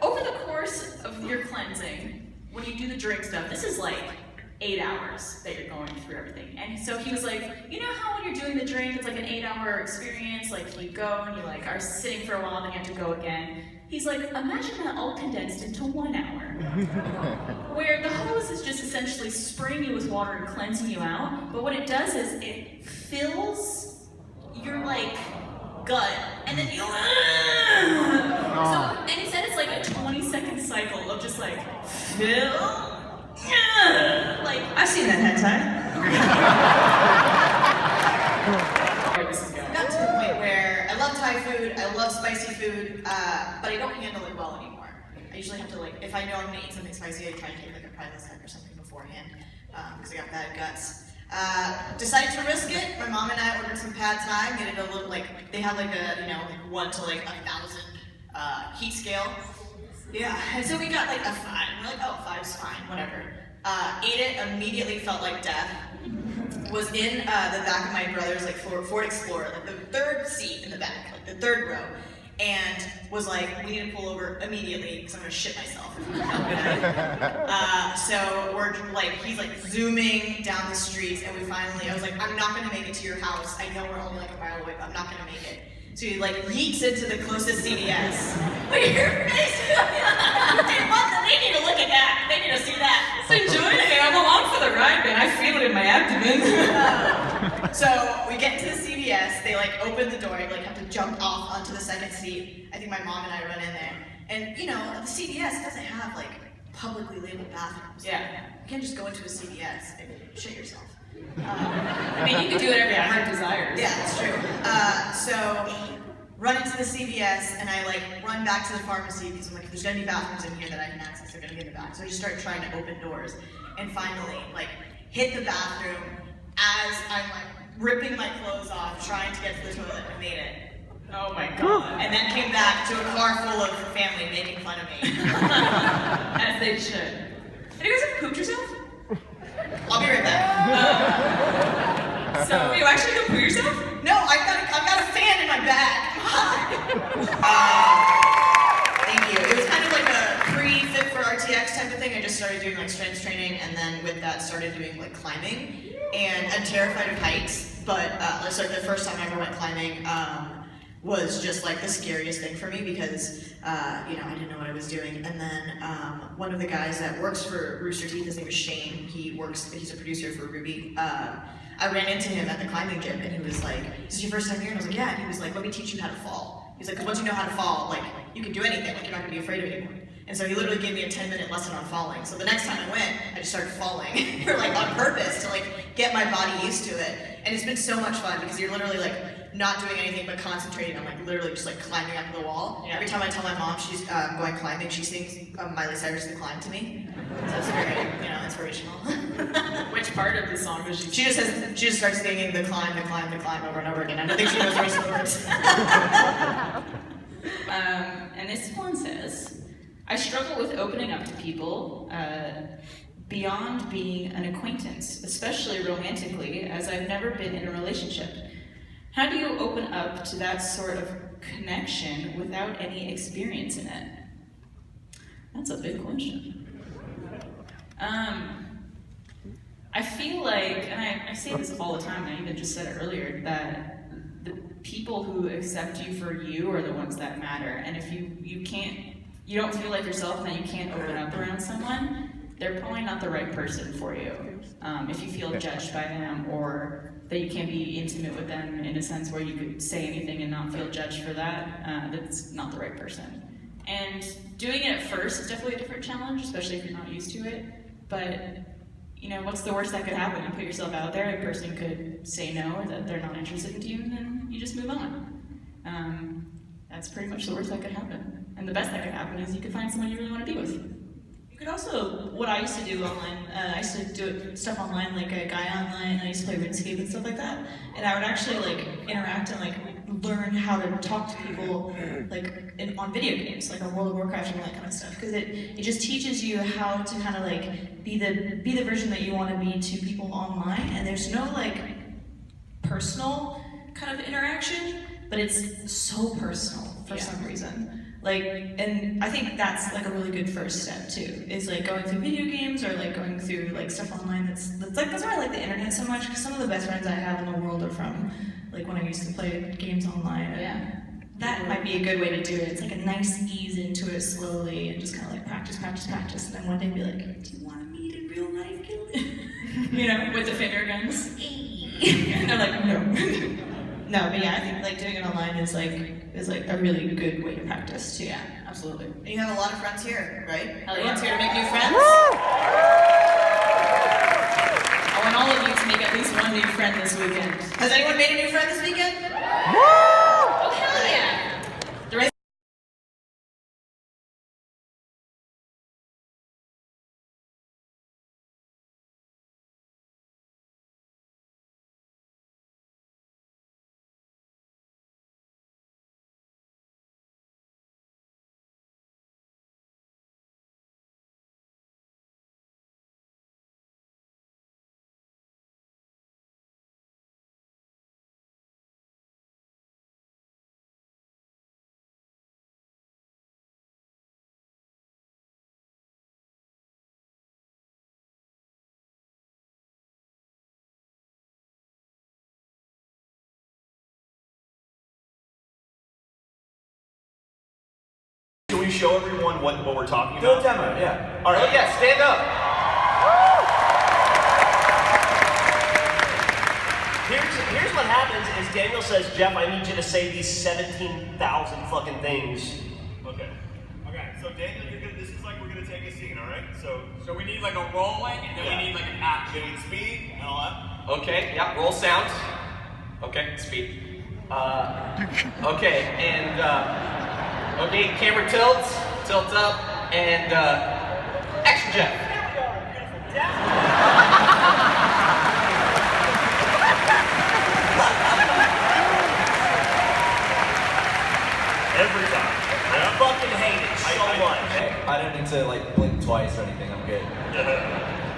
over the course of your cleansing, when you do the drink stuff, this is like 8 hours that you're going through everything. And so he was like, you know how when you're doing the drink, it's like an 8-hour experience, like you go and you like are sitting for a while, then you have to go again. He's like, imagine that all condensed into 1 hour. Where the hose is just essentially spraying you with water and cleansing you out, but what it does is it fills your like gut, and then you So, and he said it's like a 20-second cycle of just like, fill, like, I've seen that hentai. this is going. Got to the point where I love Thai food, I love spicy food, but I don't handle it well anymore. I usually have to like, if I know I'm gonna eat something spicy, I try and take like a Prilosec or something beforehand, because I got bad guts. Decided to risk it. My mom and I ordered some pad Thai, made it a little like, they have like a, you know, like 1 to like 1,000 heat scale. Yeah, and so we got like a 5. We're like, oh, 5's fine, whatever. Ate it, immediately felt like death. Was in the back of my brother's like Ford Explorer, like the 3rd seat in the back, like the 3rd row, and was like, we need to pull over immediately because I'm gonna shit myself. So we're like, he's like zooming down the streets, and we finally, I was like, I'm not gonna make it to your house. I know we're only like a mile away, but I'm not gonna make it. So he like yeets into the closest CVS. Look at your face! They need to look at that. They need to see that. So join me. I'm along for the ride, man. I feel it in my abdomen. So we get to the CVS. They like open the door. You like have to jump off onto the 2nd seat. I think my mom and I run in there, and you know the CVS doesn't have like publicly labeled bathrooms. Yeah. You can't just go into a CVS and shit yourself. I mean, you can do whatever your heart desires. Yeah, that's true. So, run into the CVS, and I like run back to the pharmacy because I'm like, there's gonna be bathrooms in here that I can access. They're gonna get me back. So I just start trying to open doors, and finally, like, hit the bathroom as I'm like ripping my clothes off, trying to get to the toilet, and made it. Oh my god. And then came back to a car full of family making fun of me. As they should. Have you guys ever pooped yourself? I'll be right back. So, you actually go poo yourself? No, I've got a fan in my bag. Thank you. It was kind of like a pre-fit for RTX type of thing. I just started doing like strength training, and then with that started doing like climbing. And I'm terrified of heights, but it's like the first time I ever went climbing was just like the scariest thing for me because you know, I didn't know what I was doing. And then one of the guys that works for Rooster Teeth, his name is Shane. He's a producer for Ruby. I ran into him at the climbing gym, and he was like, "Is this your first time here?" And I was like, "Yeah." And he was like, "Let me teach you how to fall." He's like, "Because once you know how to fall, like you can do anything. Like you're not gonna be afraid of it anymore." And so he literally gave me a 10-minute lesson on falling. So the next time I went, I just started falling, for like on purpose to like get my body used to it. And it's been so much fun because you're literally like not doing anything but concentrating on like literally just like climbing up the wall. Yeah. Every time I tell my mom she's going climbing, she sings Miley Cyrus' "The Climb" to me. So it's very, you know, inspirational. Which part of the song does she? She just starts singing "The Climb, the Climb, the Climb" over and over again. I don't think she knows the rest of the words. And this one says, I struggle with opening up to people beyond being an acquaintance, especially romantically, as I've never been in a relationship. How do you open up to that sort of connection without any experience in it? That's a big question. I feel like, and I say this all the time, and I even just said it earlier, that the people who accept you for you are the ones that matter. And if you don't feel like yourself, then you can't open up around someone, they're probably not the right person for you. If you feel judged by them, or that you can't be intimate with them in a sense where you could say anything and not feel judged for that, that's not the right person. And doing it at first is definitely a different challenge, especially if you're not used to it. But, you know, what's the worst that could happen? You put yourself out there, a person could say no, or that they're not interested in you, and then you just move on. That's pretty much the worst that could happen. And the best that could happen is you could find someone you really want to be with. You could also, what I used to do online, I used to do stuff online, like a guy online, I used to play RuneScape and stuff like that, and I would actually like interact and like learn how to talk to people like on video games, like on World of Warcraft and all that kind of stuff, because it just teaches you how to kind of like be the version that you want to be to people online, and there's no like personal kind of interaction, but it's so personal for some reason. Like, and I think that's like a really good first step too, is like going through video games or like going through like stuff online that's why I like the internet so much, because some of the best friends I have in the world are from like when I used to play games online. Yeah. That might be a good way to do it. It's like a nice ease into it slowly and just kind of like practice, and then one day be like, do you want to meet in real life, Gildan? You know, with the finger guns. And they're like, no. No, but yeah, I think like doing it online is like a really good way to practice too. Yeah, absolutely. And you have a lot of friends here, right? Hell Everyone's yeah. here to make new friends. I want all of you to make at least one new friend this weekend. Has anyone made a new friend this weekend? Oh, hell yeah! The rest Can we show everyone what we're talking about? Do a demo, yeah. All right, yeah, stand up. Here's what happens is Daniel says, Jeff, I need you to say these 17,000 fucking things. Okay, so Daniel, this is like we're gonna take a scene, all right? So we need like a rolling, and then we need like an action. Speed and all that. Okay, yeah, roll sound. Okay, speed. Okay, and okay, camera tilts up, and action, Jeff. Every time. I fucking hate it so much. I don't need to like blink twice or anything. I'm good.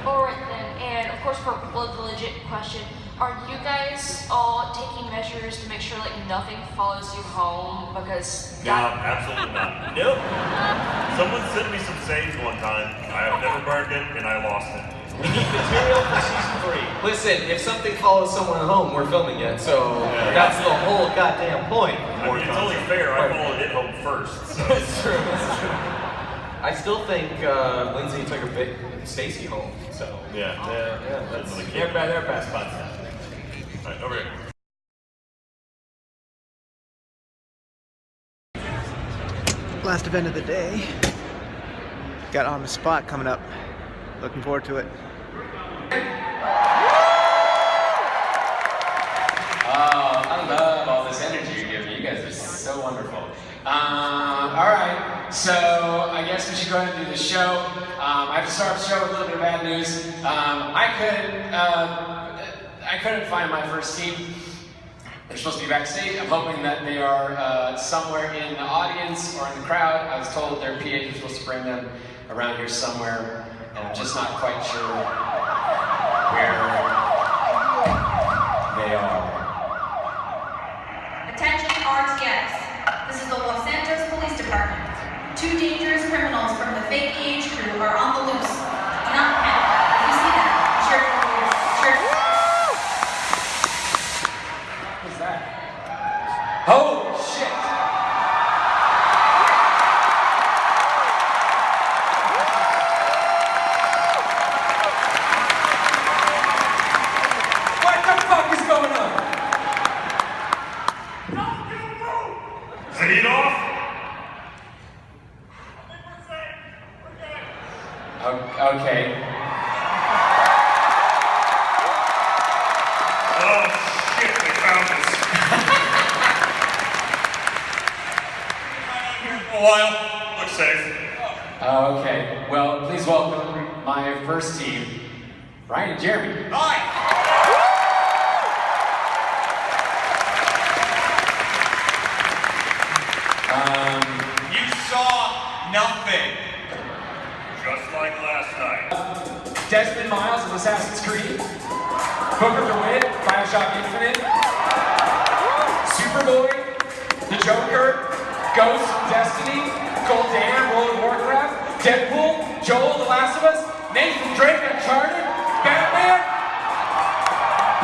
Alright then, and of course for the legit question, are you guys all taking measures to make sure like nothing follows you home? Because No, absolutely not. Nope. Someone sent me some saves one time. I have never burned it, and I lost it. We need material for season 3. Listen, if something follows someone home, we're filming it, so that's the whole goddamn point. I mean, it's only fair. I followed it home first. So. That's true. I still think Lindsay took her Stacy home, so. Yeah, that's they're best spots. All right, over here. Last event of the day. Got On the Spot coming up. Looking forward to it. Oh, I love all this energy you're giving me. You guys are so wonderful. Alright, so I guess we should go ahead and do the show. I have to start the show with a little bit of bad news. I couldn't find my first team. They're supposed to be backstage. I'm hoping that they are somewhere in the audience or in the crowd. I was told their PAs were supposed to bring them around here somewhere, and I'm just not quite sure where they are. Attention RTX. This is the Los Santos Police Department. 2 dangerous criminals from the fake age crew are on the loose. Do not panic. If you see them, be sure to What's that? Holy shit! What the fuck is going on? Lead off. Okay. Oh shit, they found us. Here for a while. Looks safe. Okay. Well, please welcome my first team, Ryan and Jeremy. Hi! You saw nothing. Just like last night. Desmond Miles of Assassin's Creed, Booker DeWitt, Bioshock Infinite, Superboy, The Joker, Ghost of Destiny, Goldan, World of Warcraft, Deadpool, Joel, The Last of Us, Nathan Drake, Uncharted, Batman.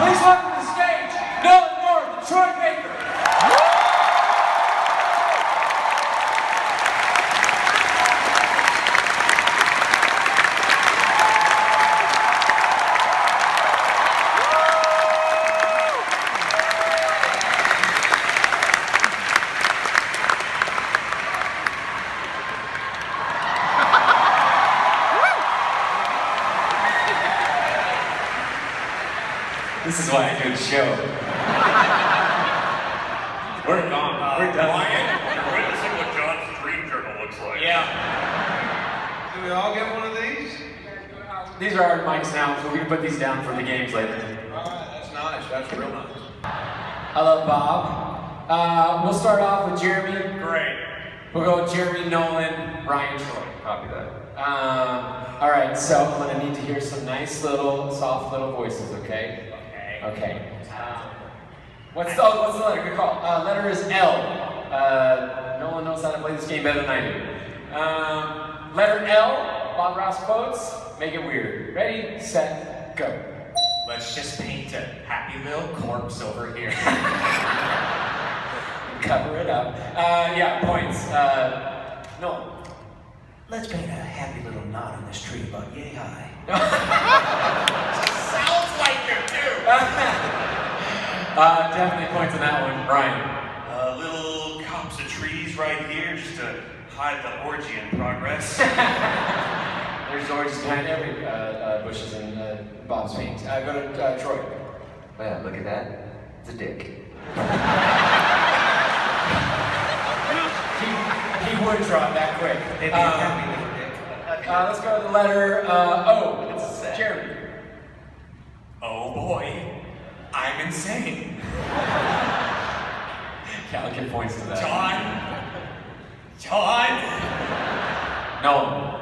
Please welcome to the stage, Nolan North and Troy Baker. This is why I do the show. We're gone. We're done. Ryan, you're witnessing what John's dream journal looks like. Yeah. Do we all get one of these? These are our mics now, so we can put these down for the games later. Alright, that's nice. That's real nice. Hello, Bob. We'll start off with Jeremy. Great. We'll go with Jeremy, Nolan, Ryan, Troy. Copy that. Alright, so I'm gonna need to hear some nice little, soft little voices, okay? Okay. What's the letter? Good call. Letter is L. No one knows how to play this game better than I do. Letter L, Bob Ross quotes. Make it weird. Ready, set, go. Let's just paint a happy little corpse over here. Cover it up. Yeah, points. No. Let's paint a happy little knot on this tree about yay high. Sounds like you too. Definitely points on that one, Brian. Little copse of trees right here just to hide the orgy in progress. There's oranges behind every bushes in Bob's paint. Go to Troy. Well, look at that. It's a dick. He would draw it that quick. Let's go to the letter O. It's Jeremy. Oh boy, I'm insane. Cal, give points to that. John. No.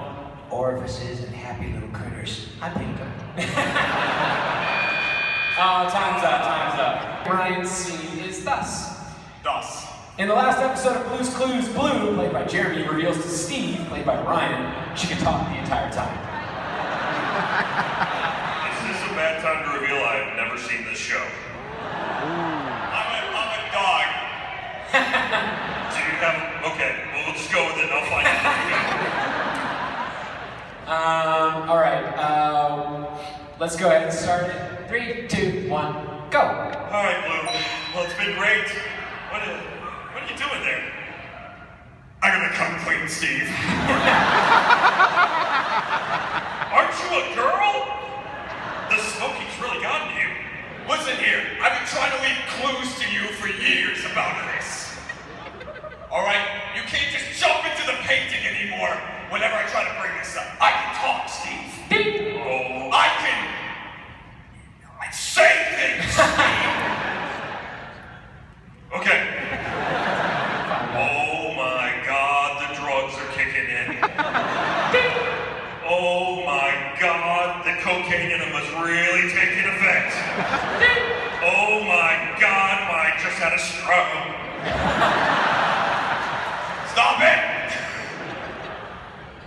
Orifices and happy little critters. I paint them. Time's up. Ryan's scene is thus. Thus. In the last episode of Blue's Clues, Blue, played by Jeremy, reveals to Steve, played by Ryan, she can talk the entire time. Is this a bad time to reveal I've never seen this show? I'm a dog. Do you have... Okay, well, we'll just go with it and I'll find out. Alright, let's go ahead and start it. 3, 2, 1, go! Alright, Blue. Well, it's been great. What are you doing there? I'm gonna come clean, Steve. Aren't you a girl? The smoking's really gotten to you. Listen here, I've been trying to leave clues to you for years about this. Alright? You can't just jump into the painting anymore whenever I try to bring this up. I can talk, Steve. Oh, I say things, Steve. Okay. Oh my God, the drugs are kicking in. Oh my God, the cocaine in them was really taking effect. Oh my God, I just had a stroke. Stop it!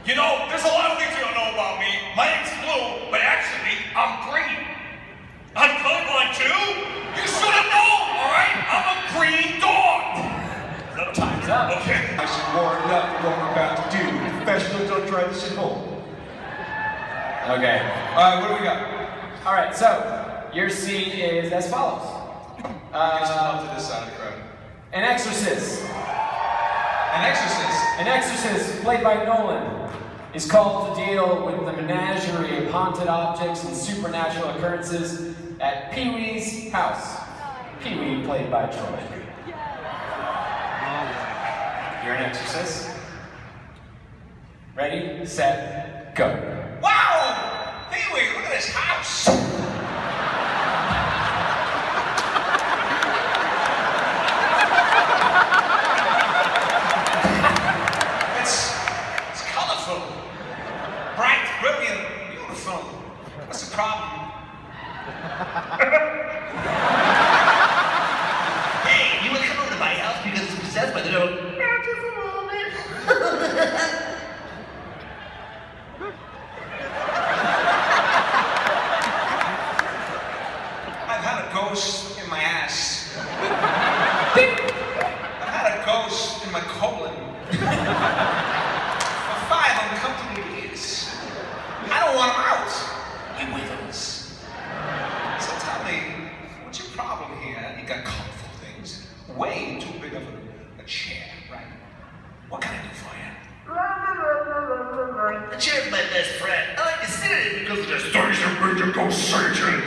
You know, there's a lot of things you don't know about me. My name's Blue, but actually, I'm green. I'm colorblind too? You should have known, alright? I'm a green dog! Time's up. Okay. I should warn you up what we're about to do. Professionals don't try this at home. Okay. Alright, what do we got? Alright, so, your scene is as follows. To this side of the crowd. An exorcist. An exorcist? An exorcist, played by Nolan, is called to deal with the menagerie of haunted objects and supernatural occurrences at Pee-wee's house. Pee-wee, played by Troy. You're an exorcist. Ready, set, go. Wow! Pee-wee, look at this house! It's colorful. Bright, brilliant, beautiful. What's the problem? Hey, you would come over to my house because it's possessed by the devil. I've had a ghost in my ass. I've had a ghost in my colon. For 5 uncomfortable years. I don't want him out. You withers. So tell me, what's your problem here? You got colorful things. Way too big of a chair, right? What can I do for you? The chair's my best friend. I like to sit in it because it just starts to bring your ghost surgeon.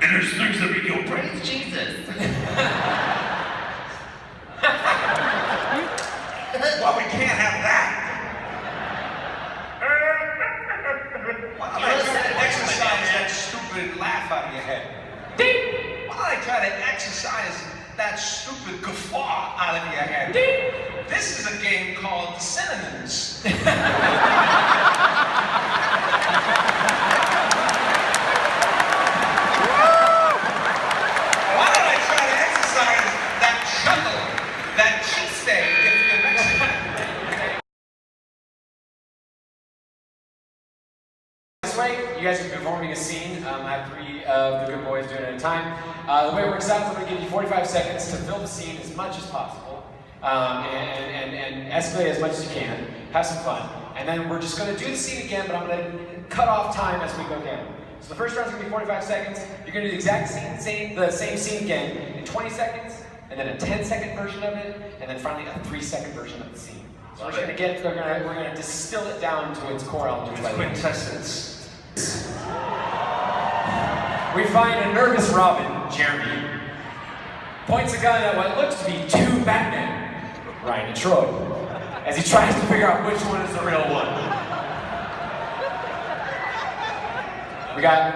And there's things that make you praise Jesus. Well, we can't have that. Why don't I try to exercise that stupid laugh out of your head? Why don't I try to exercise that stupid guffaw out of your head? This is a game called Synonyms. Why don't I try to exercise that chuckle, that cheesesteak if you're Mexican? This way, you guys are performing a scene. I have 3 of the good boys doing it at a time. The way it works out is I'm going to give you 45 seconds to fill the scene as much as possible and escalate as much as you can. Have some fun. And then we're just going to do the scene again, but I'm going to cut off time as we go down. So the first round's going to be 45 seconds. You're going to do the exact same scene again in 20 seconds, and then a 10-second version of it, and then finally a 3-second version of the scene. So we're gonna distill it down to its core elements. Quintessence. We find a nervous Robin, Jeremy, points a gun at what looks to be two Batmen, Ryan and Troy, as he tries to figure out which one is the real one. We got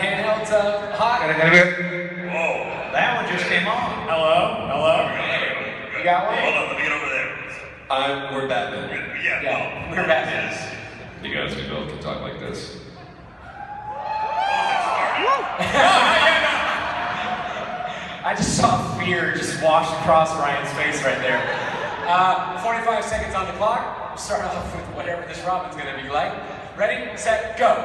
handhelds hot. Whoa, That one just came on. Hello? You got one? hold on, let me get over there. We're Batman. Yeah, We're Batman. You guys can both talk like this. I just saw fear just wash across Ryan's face right there. 45 seconds on the clock. We'll start off with whatever this Robin's gonna be like. Ready, set, go.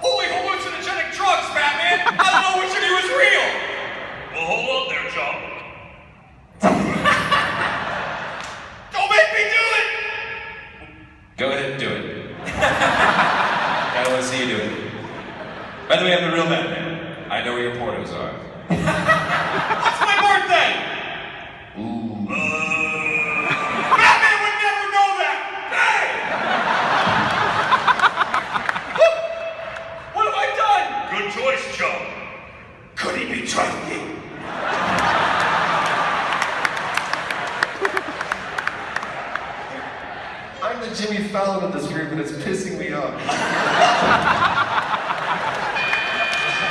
Holy hallucinogenic drugs, Batman! I don't know which of you is real! Well, hold on there, chump. Don't make me do it! Go ahead and do it. I want to see you do it. By the way, I'm the real Batman. I know where your pornos are. It's my birthday! Ooh. Batman would never know that! Hey! What have I done? Good choice, chump. Could he be trying me? I'm the Jimmy Fallon of this group, and it's pissing me off.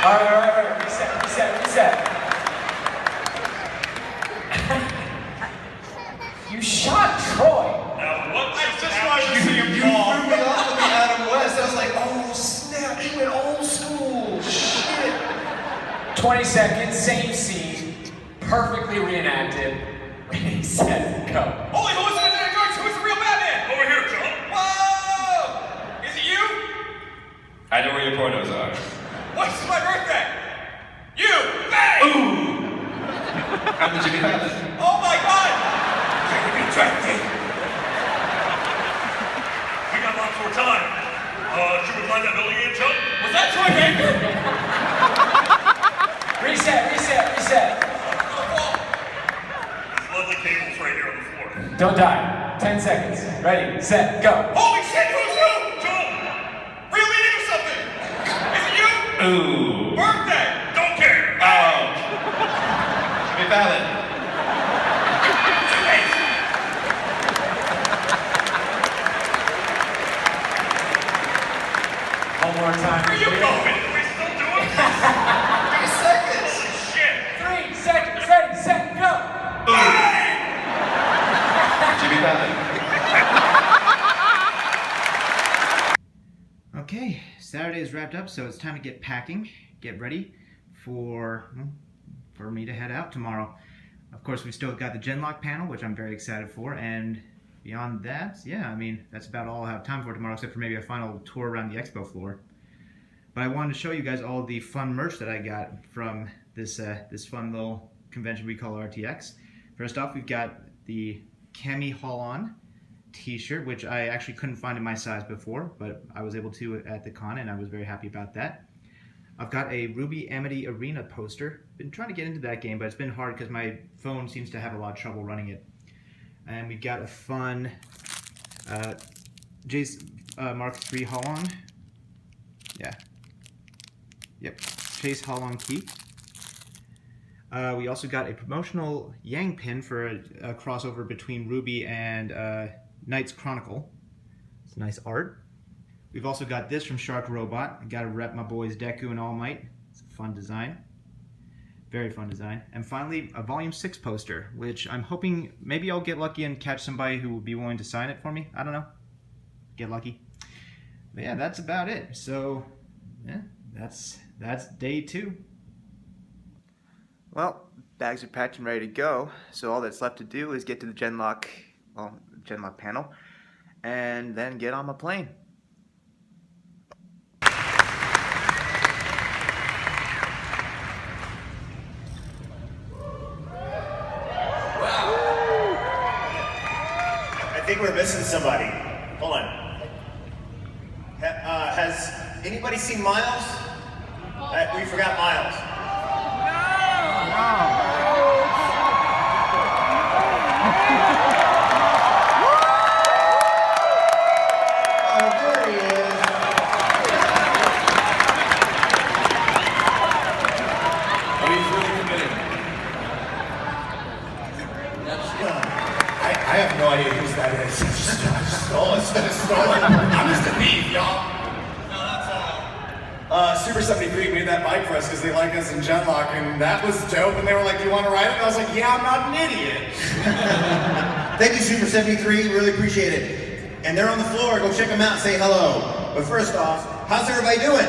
All right, reset. You shot Troy. Now, what I just wanted to see him fall. You threw me off with the Adam West. I was like, oh snap, he went old school. Shit. 20 seconds, same scene, perfectly reenacted. Ready, set, go. Holy hallucinogenic drugs! Who's the real Batman? Over here, chump. Whoa! Is it you? I know where your pornos are. What's my birthday? You! Bang! Ooh! I'm the Jimmy Fallon. Oh my god! Can you be tracking? We got lots more time. Should we climb that building again, chump? Was that Troy Baker? Reset. There's lovely cables right here on the floor. Don't die. 10 seconds. Ready, set, go. Holy shit, who's who? Chump! Reel me into something! Is it you? Ooh. Birthday! Don't care! Oh. Jimmy Fallon. One more time. Where you going? Are we still doing this? 3 seconds. Holy shit! 3 seconds, ready, set, go. Jimmy Fallon. Okay, Saturday is wrapped up, so it's time to get packing, get ready for me to head out tomorrow. Of course, we've still got the Genlock panel, which I'm very excited for, and beyond that, yeah, I mean, that's about all I'll have time for tomorrow, except for maybe a final tour around the expo floor. But I wanted to show you guys all the fun merch that I got from this fun little convention we call RTX. First off, we've got the Cami Haul-On t-shirt, which I actually couldn't find in my size before, but I was able to at the con, and I was very happy about that. I've got a Ruby Amity Arena poster. Been trying to get into that game, but it's been hard because my phone seems to have a lot of trouble running it. And we've got a fun Jace Mark III Haul-On. Yeah. Yep. Chase Haul-On key. We also got a promotional Yang pin for a crossover between Ruby and Knight's Chronicle. It's nice art. We've also got this from Shark Robot. I gotta rep my boys Deku and All Might. It's a fun design. Very fun design. And finally, a Volume 6 poster, which I'm hoping maybe I'll get lucky and catch somebody who will be willing to sign it for me. I don't know. Get lucky. But yeah, that's about it. So, yeah, that's day 2. Well, bags are packed and ready to go. So all that's left to do is get to the Genlock panel, and then get on my plane. I think we're missing somebody. Hold on. Has anybody seen Miles? We forgot Miles. Super 73 made that bike for us because they like us in Genlock, and that was dope. And they were like, "Do you want to ride it?" And I was like, "Yeah, I'm not an idiot." Thank you, Super 73. Really appreciate it. And they're on the floor. Go check them out and say hello. But first off, how's everybody doing?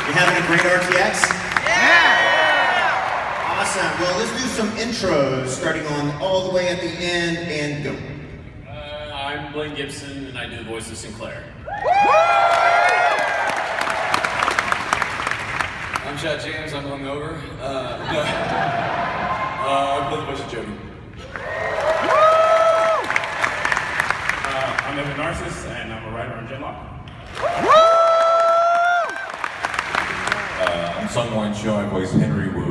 You having a great RTX? Yeah! Awesome. Well, let's do some intros, starting on all the way at the end, and go. I'm Blaine Gibson, and I do the voice of Sinclair. I'm Chad James, I'm hungover. I play the voice of Jody. I'm Evan Narcissus, and I'm a writer on Genlock. I'm Sung Won Cho, I voice Henry Wu.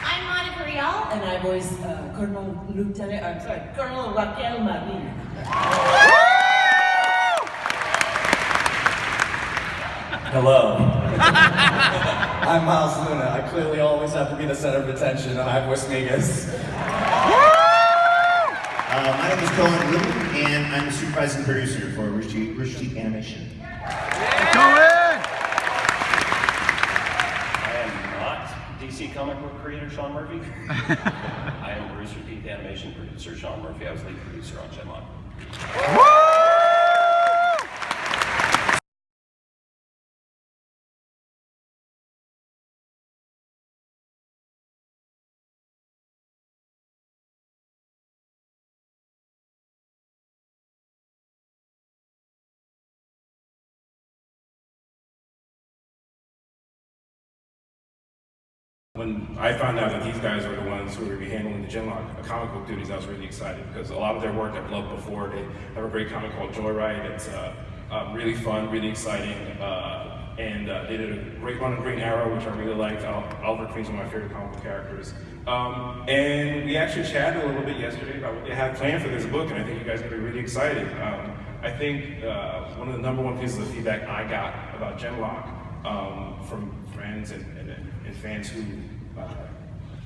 I'm Monica Rial, and I voice Colonel Raquel Marin. Hello. I'm Miles Luna. I clearly always have to be the center of attention, and I voice Negas. My name is Cohen Little, and I'm the supervising producer for Rooster Teeth Animation. I am not DC comic book creator Sean Murphy. I am Rooster Teeth Animation producer Sean Murphy. I was lead producer on Genlock. When I found out that these guys were the ones who were going to be handling the Genlock comic book duties, I was really excited because a lot of their work I've loved before. They have a great comic called Joyride. It's really fun, really exciting, and they did a great run on Green Arrow, which I really liked. Oliver Queen's one of my favorite comic book characters. And we actually chatted a little bit yesterday about what they have planned for this book, and I think you guys are going to be really excited. I think one of the #1 pieces of feedback I got about Genlock from friends and fans who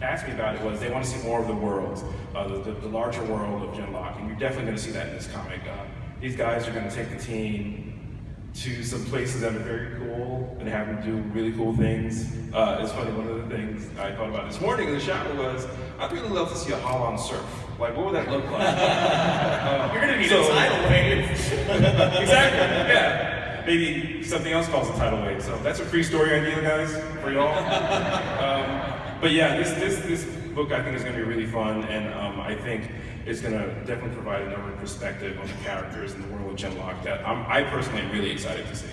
asked me about it was they want to see more of the world, the larger world of Genlock, and you're definitely going to see that in this comic. These guys are going to take the team to some places that are very cool and have them do really cool things. It's funny, one of the things I thought about this morning in the shower was, I'd really love to see a Holland surf. Like, what would that look like? You're gonna need a tidal wave. Exactly, yeah. Maybe something else calls a tidal wave. So that's a free story idea, guys, for y'all. But yeah, this book I think is going to be really fun, and I think it's going to definitely provide another perspective on the characters in the world of Genlock that I personally am really excited to see.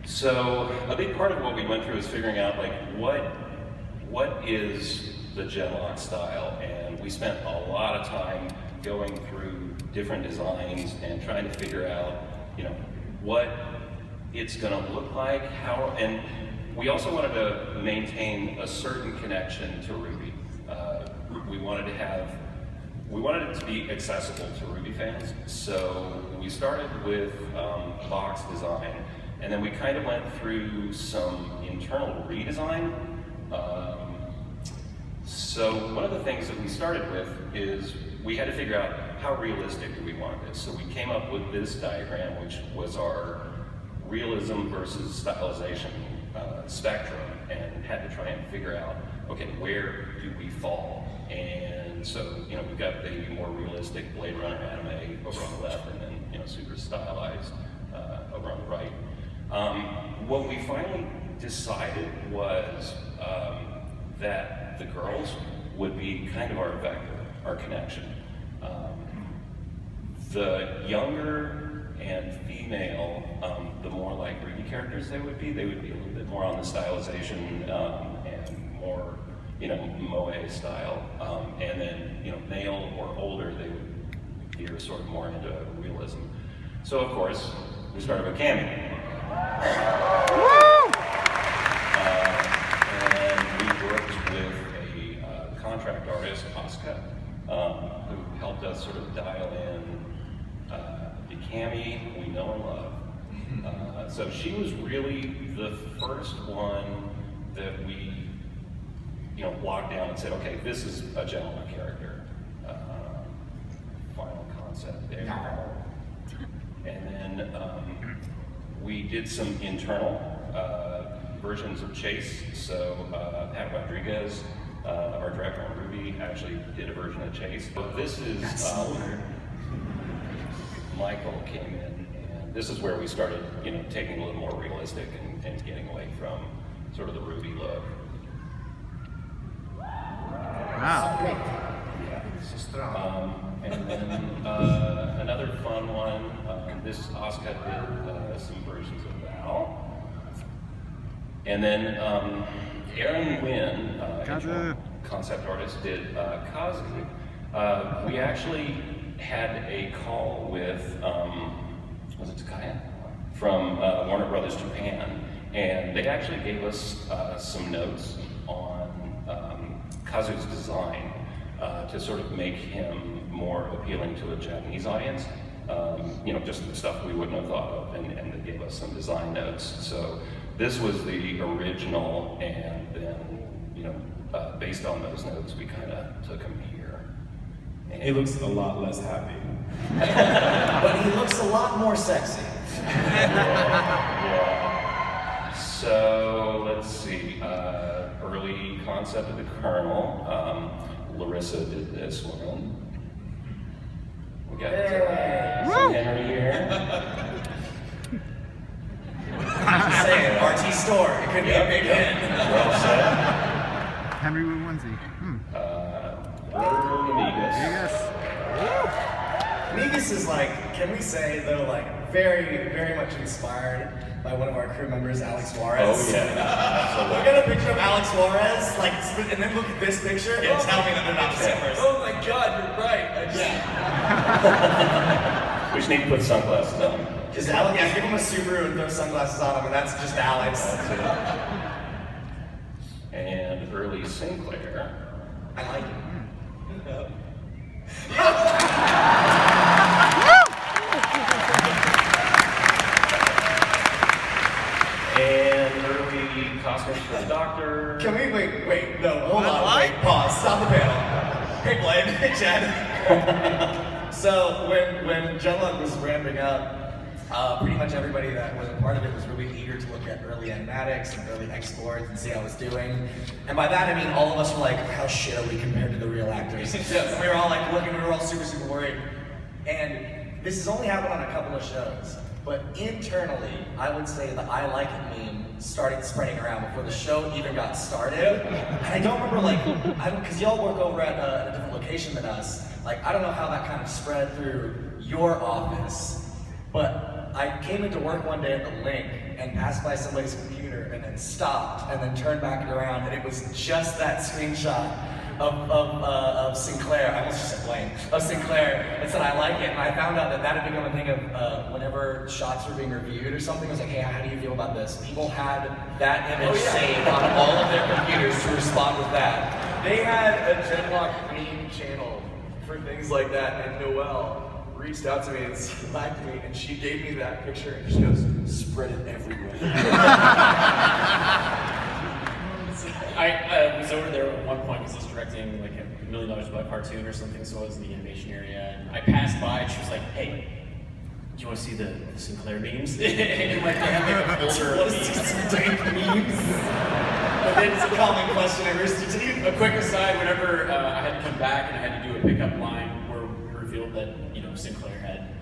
So a big part of what we went through is figuring out like what is the Genlock style, and we spent a lot of time going through different designs and trying to figure out, you know, what it's going to look like, how, and we also wanted to maintain a certain connection to Ruby. We wanted it to be accessible to Ruby fans, so we started with box design, and then we kind of went through some internal redesign. So one of the things that we started with is we had to figure out how realistic do we want this. So we came up with this diagram, which was our realism versus stylization spectrum, and had to try and figure out, okay, where do we fall? And so, you know, we've got the more realistic Blade Runner anime over on the left, and then, you know, super stylized over on the right. What we finally decided was that the girls would be kind of our vector, our connection. The younger and female, the more like Ruby characters they would be a little bit more on the stylization and more, you know, moe style. And then, you know, male or older, they would veer sort of more into realism. So of course, we started with Cammy. And we worked with a contract artist, Oscar, who helped us sort of dial in the Cammy we know and love. So so she was really the first one that we, locked down and said, okay, this is a gentleman character. Final concept there. And then we did some internal versions of Chase. So Pat Rodriguez, our director on Ruby, actually did a version of Chase. But this is Michael came in, and this is where we started, taking a little more realistic and getting away from sort of the Ruby look. Wow. Yeah. And then another fun one. This Asuka did some versions of Val. And then Aaron Wynn, concept artist, did Kazu. We actually had a call with, was it Takaya? From Warner Brothers Japan, and they actually gave us some notes on Kazu's design to sort of make him more appealing to a Japanese audience. Just the stuff we wouldn't have thought of, and they gave us some design notes. So this was the original, and then, based on those notes, we kind of took him here. And he looks a lot less happy. But he looks a lot more sexy. Yeah. So let's see. Early concept of the Colonel. Larissa did this one. We got Henry here. Just saying, RT store. It could be a big hit. Well said. Henry Wu onesie. Negus is like, can we say though, like very, very much inspired by one of our crew members, Alex Juarez. Oh yeah, absolutely. Look at a picture of Alex Juarez, and then look at this picture and tell me that they're not the same person. Oh my God, you're right. We just need to put sunglasses on. Just Alex, give him a Subaru and throw sunglasses on him, and that's just Alex. That's it. And early Sinclair. I like it. And early costumes for the Doctor. Can we wait, no, hold on, wait, pause, stop the panel. Hey Blaine, hey Chad. So when Genlock was ramping up, pretty much everybody that was a part of it was really eager to look at early animatics and early exports and see how it was doing. And by that I mean all of us were like, how shit are we compared to the real actors? We were all like looking, we were all super, super worried. And this has only happened on a couple of shows. But internally, I would say the I Like It meme started spreading around before the show even got started. And I don't remember, because y'all work over at a different location than us. Like, I don't know how that kind of spread through your office, but I came into work one day at the Link and passed by somebody's computer and then stopped and then turned back around, and it was just that screenshot of Sinclair, I almost just said Blaine, of Sinclair, and said I like it, and I found out that that had become a thing of whenever shots were being reviewed or something, it was like, hey, how do you feel about this? People had that image saved on all of their computers to respond with that. They had a Genlock meme channel for things like that, and Noelle reached out to me and slacked me, and she gave me that picture, and she goes, spread it everywhere. I was over there at one point because I was directing like $1 million cartoon or something, so I was in the animation area, and I passed by and she was like, hey, do you want to see the Sinclair memes? And like, they have like a folder of memes. But then it's a common question I raised to you. A quick aside, whenever I had to come back and I had to do a pickup line where we revealed that, Sinclair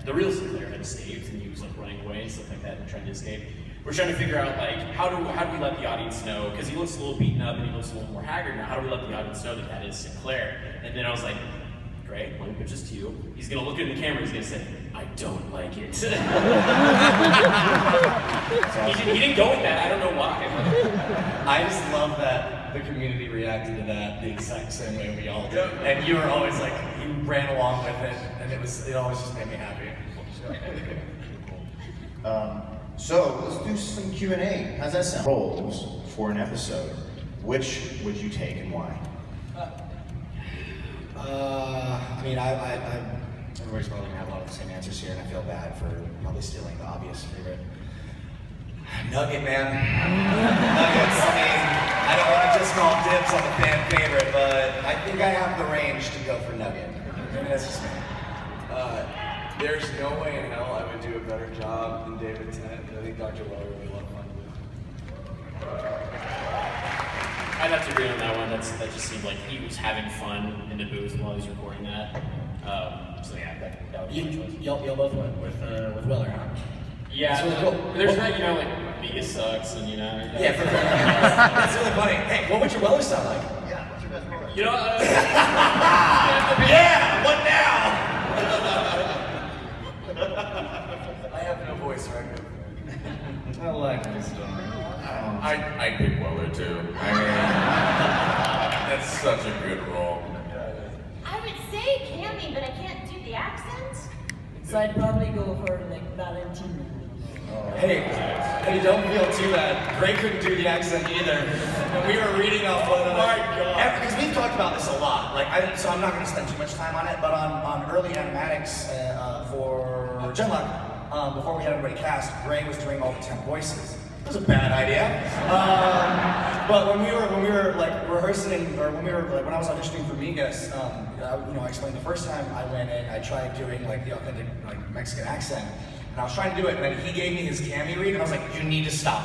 the real Sinclair had escaped and he was like running away and stuff like that and trying to escape. We're trying to figure out like, how do we let the audience know, because he looks a little beaten up and he looks a little more haggard now, how do we let the audience know that that is Sinclair? And then I was like, Greg, let me pitch this to you. He's gonna look in the camera, he's gonna say, I don't like it. he didn't go with that, I don't know why. I just love that the community reacted to that the exact same way we all did. And you were always like, you ran along with it, and it always just made me happy. So let's do some Q&A. How's that sound? Roles for an episode. Which would you take and why? Everybody's probably gonna have a lot of the same answers here, and I feel bad for probably stealing the obvious favorite. Nugget, man. Nuggets, I mean, I don't want to just call dibs on the fan favorite, but I think I have the range to go for Nugget. I mean, that's just me. There's no way in hell I would do a better job than David Tennant. I think Dr. Weller would be a lot of fun with. I'd have to agree on that one. That just seemed like he was having fun in the booth while he was recording that. So yeah, that would be my choice. Y'all both went with Weller, huh? Yeah, That's really cool. there's that, you know, like Vegas sucks and you know. Yeah, for sure. That's really funny. Hey, what would your Weller sound like? Yeah, what's your best Weller? You know, yeah, what now? I have no voice right now. I like this song. I pick Weller too. I mean, that's such a good role. I would say Cammy, but I can't do the accent. So I'd probably go for like Valentino. Hey, don't feel too bad. Gray couldn't do the accent either. When we were reading off one another. My God. Because we've talked about this a lot. So I'm not going to spend too much time on it, but on early animatics for Genlock, before we had everybody cast, Gray was doing all the 10 voices. It was a bad idea. But when we were like rehearsing, or when I was auditioning for Migas, I explained the first time I went in, I tried doing like the authentic like Mexican accent. And I was trying to do it, and then he gave me his Cammy read, and I was like, you need to stop.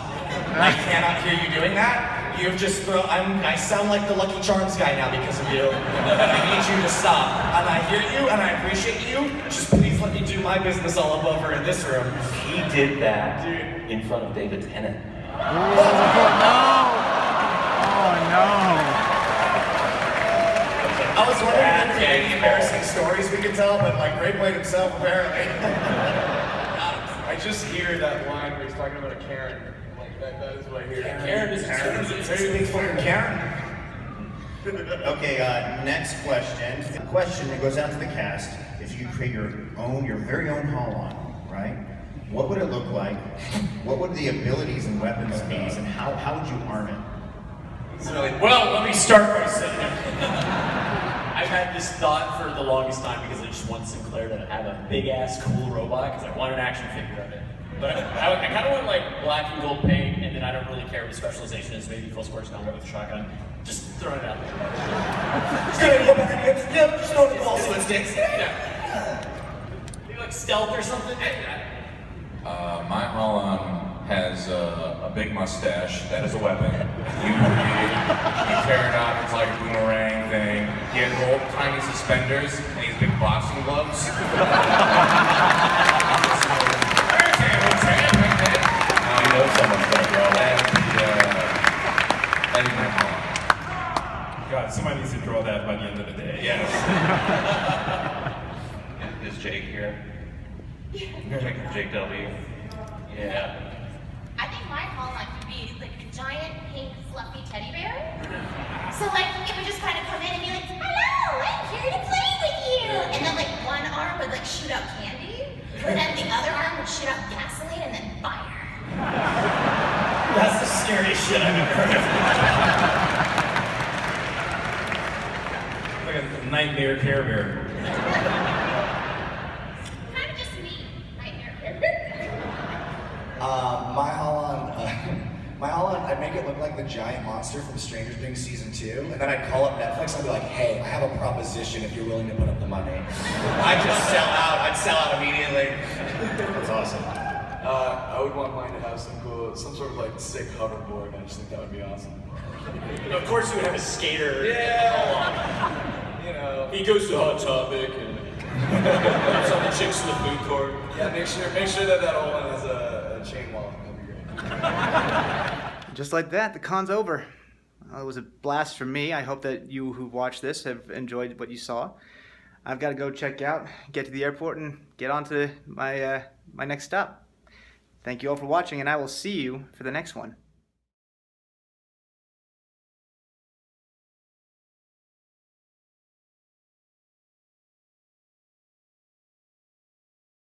I cannot hear you doing that. You've just I sound like the Lucky Charms guy now because of you. I need you to stop. And I hear you, and I appreciate you. Just please let me do my business all up over in this room. He did that in front of David Tennant. Oh no! I was wondering if there were any embarrassing stories we could tell, but like Gray played himself apparently. I just hear that line where he's talking about a Karen. Like that is what I hear. Karen is a fucking Karen. Okay, next question. The question that goes out to the cast: if you could create your very own Holon, right? What would it look like? What would the abilities and weapons be, and how would you arm it? Well, let me start by saying I've had this thought for the longest time because I just want Sinclair to have a big ass cool robot because I want an action figure of it. But I kind of want like black and gold paint, and then I don't really care what the specialization is. Maybe close quarters combat with a shotgun. Just throwing it out there. Just throw the ball so it sticks. Yeah. Maybe like stealth or something. My Holon has a big mustache. That is a weapon. You tear it off, it's like a boomerang thing. He has old tiny suspenders and these big boxing gloves. You know someone's gonna grow. That is my Holon. God, somebody needs to draw that by the end of the day. Yes. Is Jake here? Jake W. Yeah. I think my Holon would be like a giant pink fluffy teddy bear. So like it would just kind of come in and be like, hello, I'm here to play with you. And then like one arm would like shoot out candy, but then the other arm would shoot out gasoline and then fire. That's the scariest shit I've ever heard of. Like a nightmare Care Bear. Kind of just me, nightmare Care. My Holon, I'd make it look like the giant monster from Stranger Things Season 2, and then I'd call up Netflix and I'd be like, hey, I have a proposition if you're willing to put up the money. I'd just sell out. I'd sell out immediately. That's awesome. I would want mine to have some sort of like sick hoverboard. I just think that would be awesome. Of course, you would have a skater. Yeah. You know. He goes to Hot Topic and some of the chicks in the food court. Yeah, make sure that whole one has a chain wallet. That'd be great. Just like that, the con's over. It was a blast for me. I hope that you who watched this have enjoyed what you saw. I've got to go check out, get to the airport, and get on to my next stop. Thank you all for watching, and I will see you for the next one.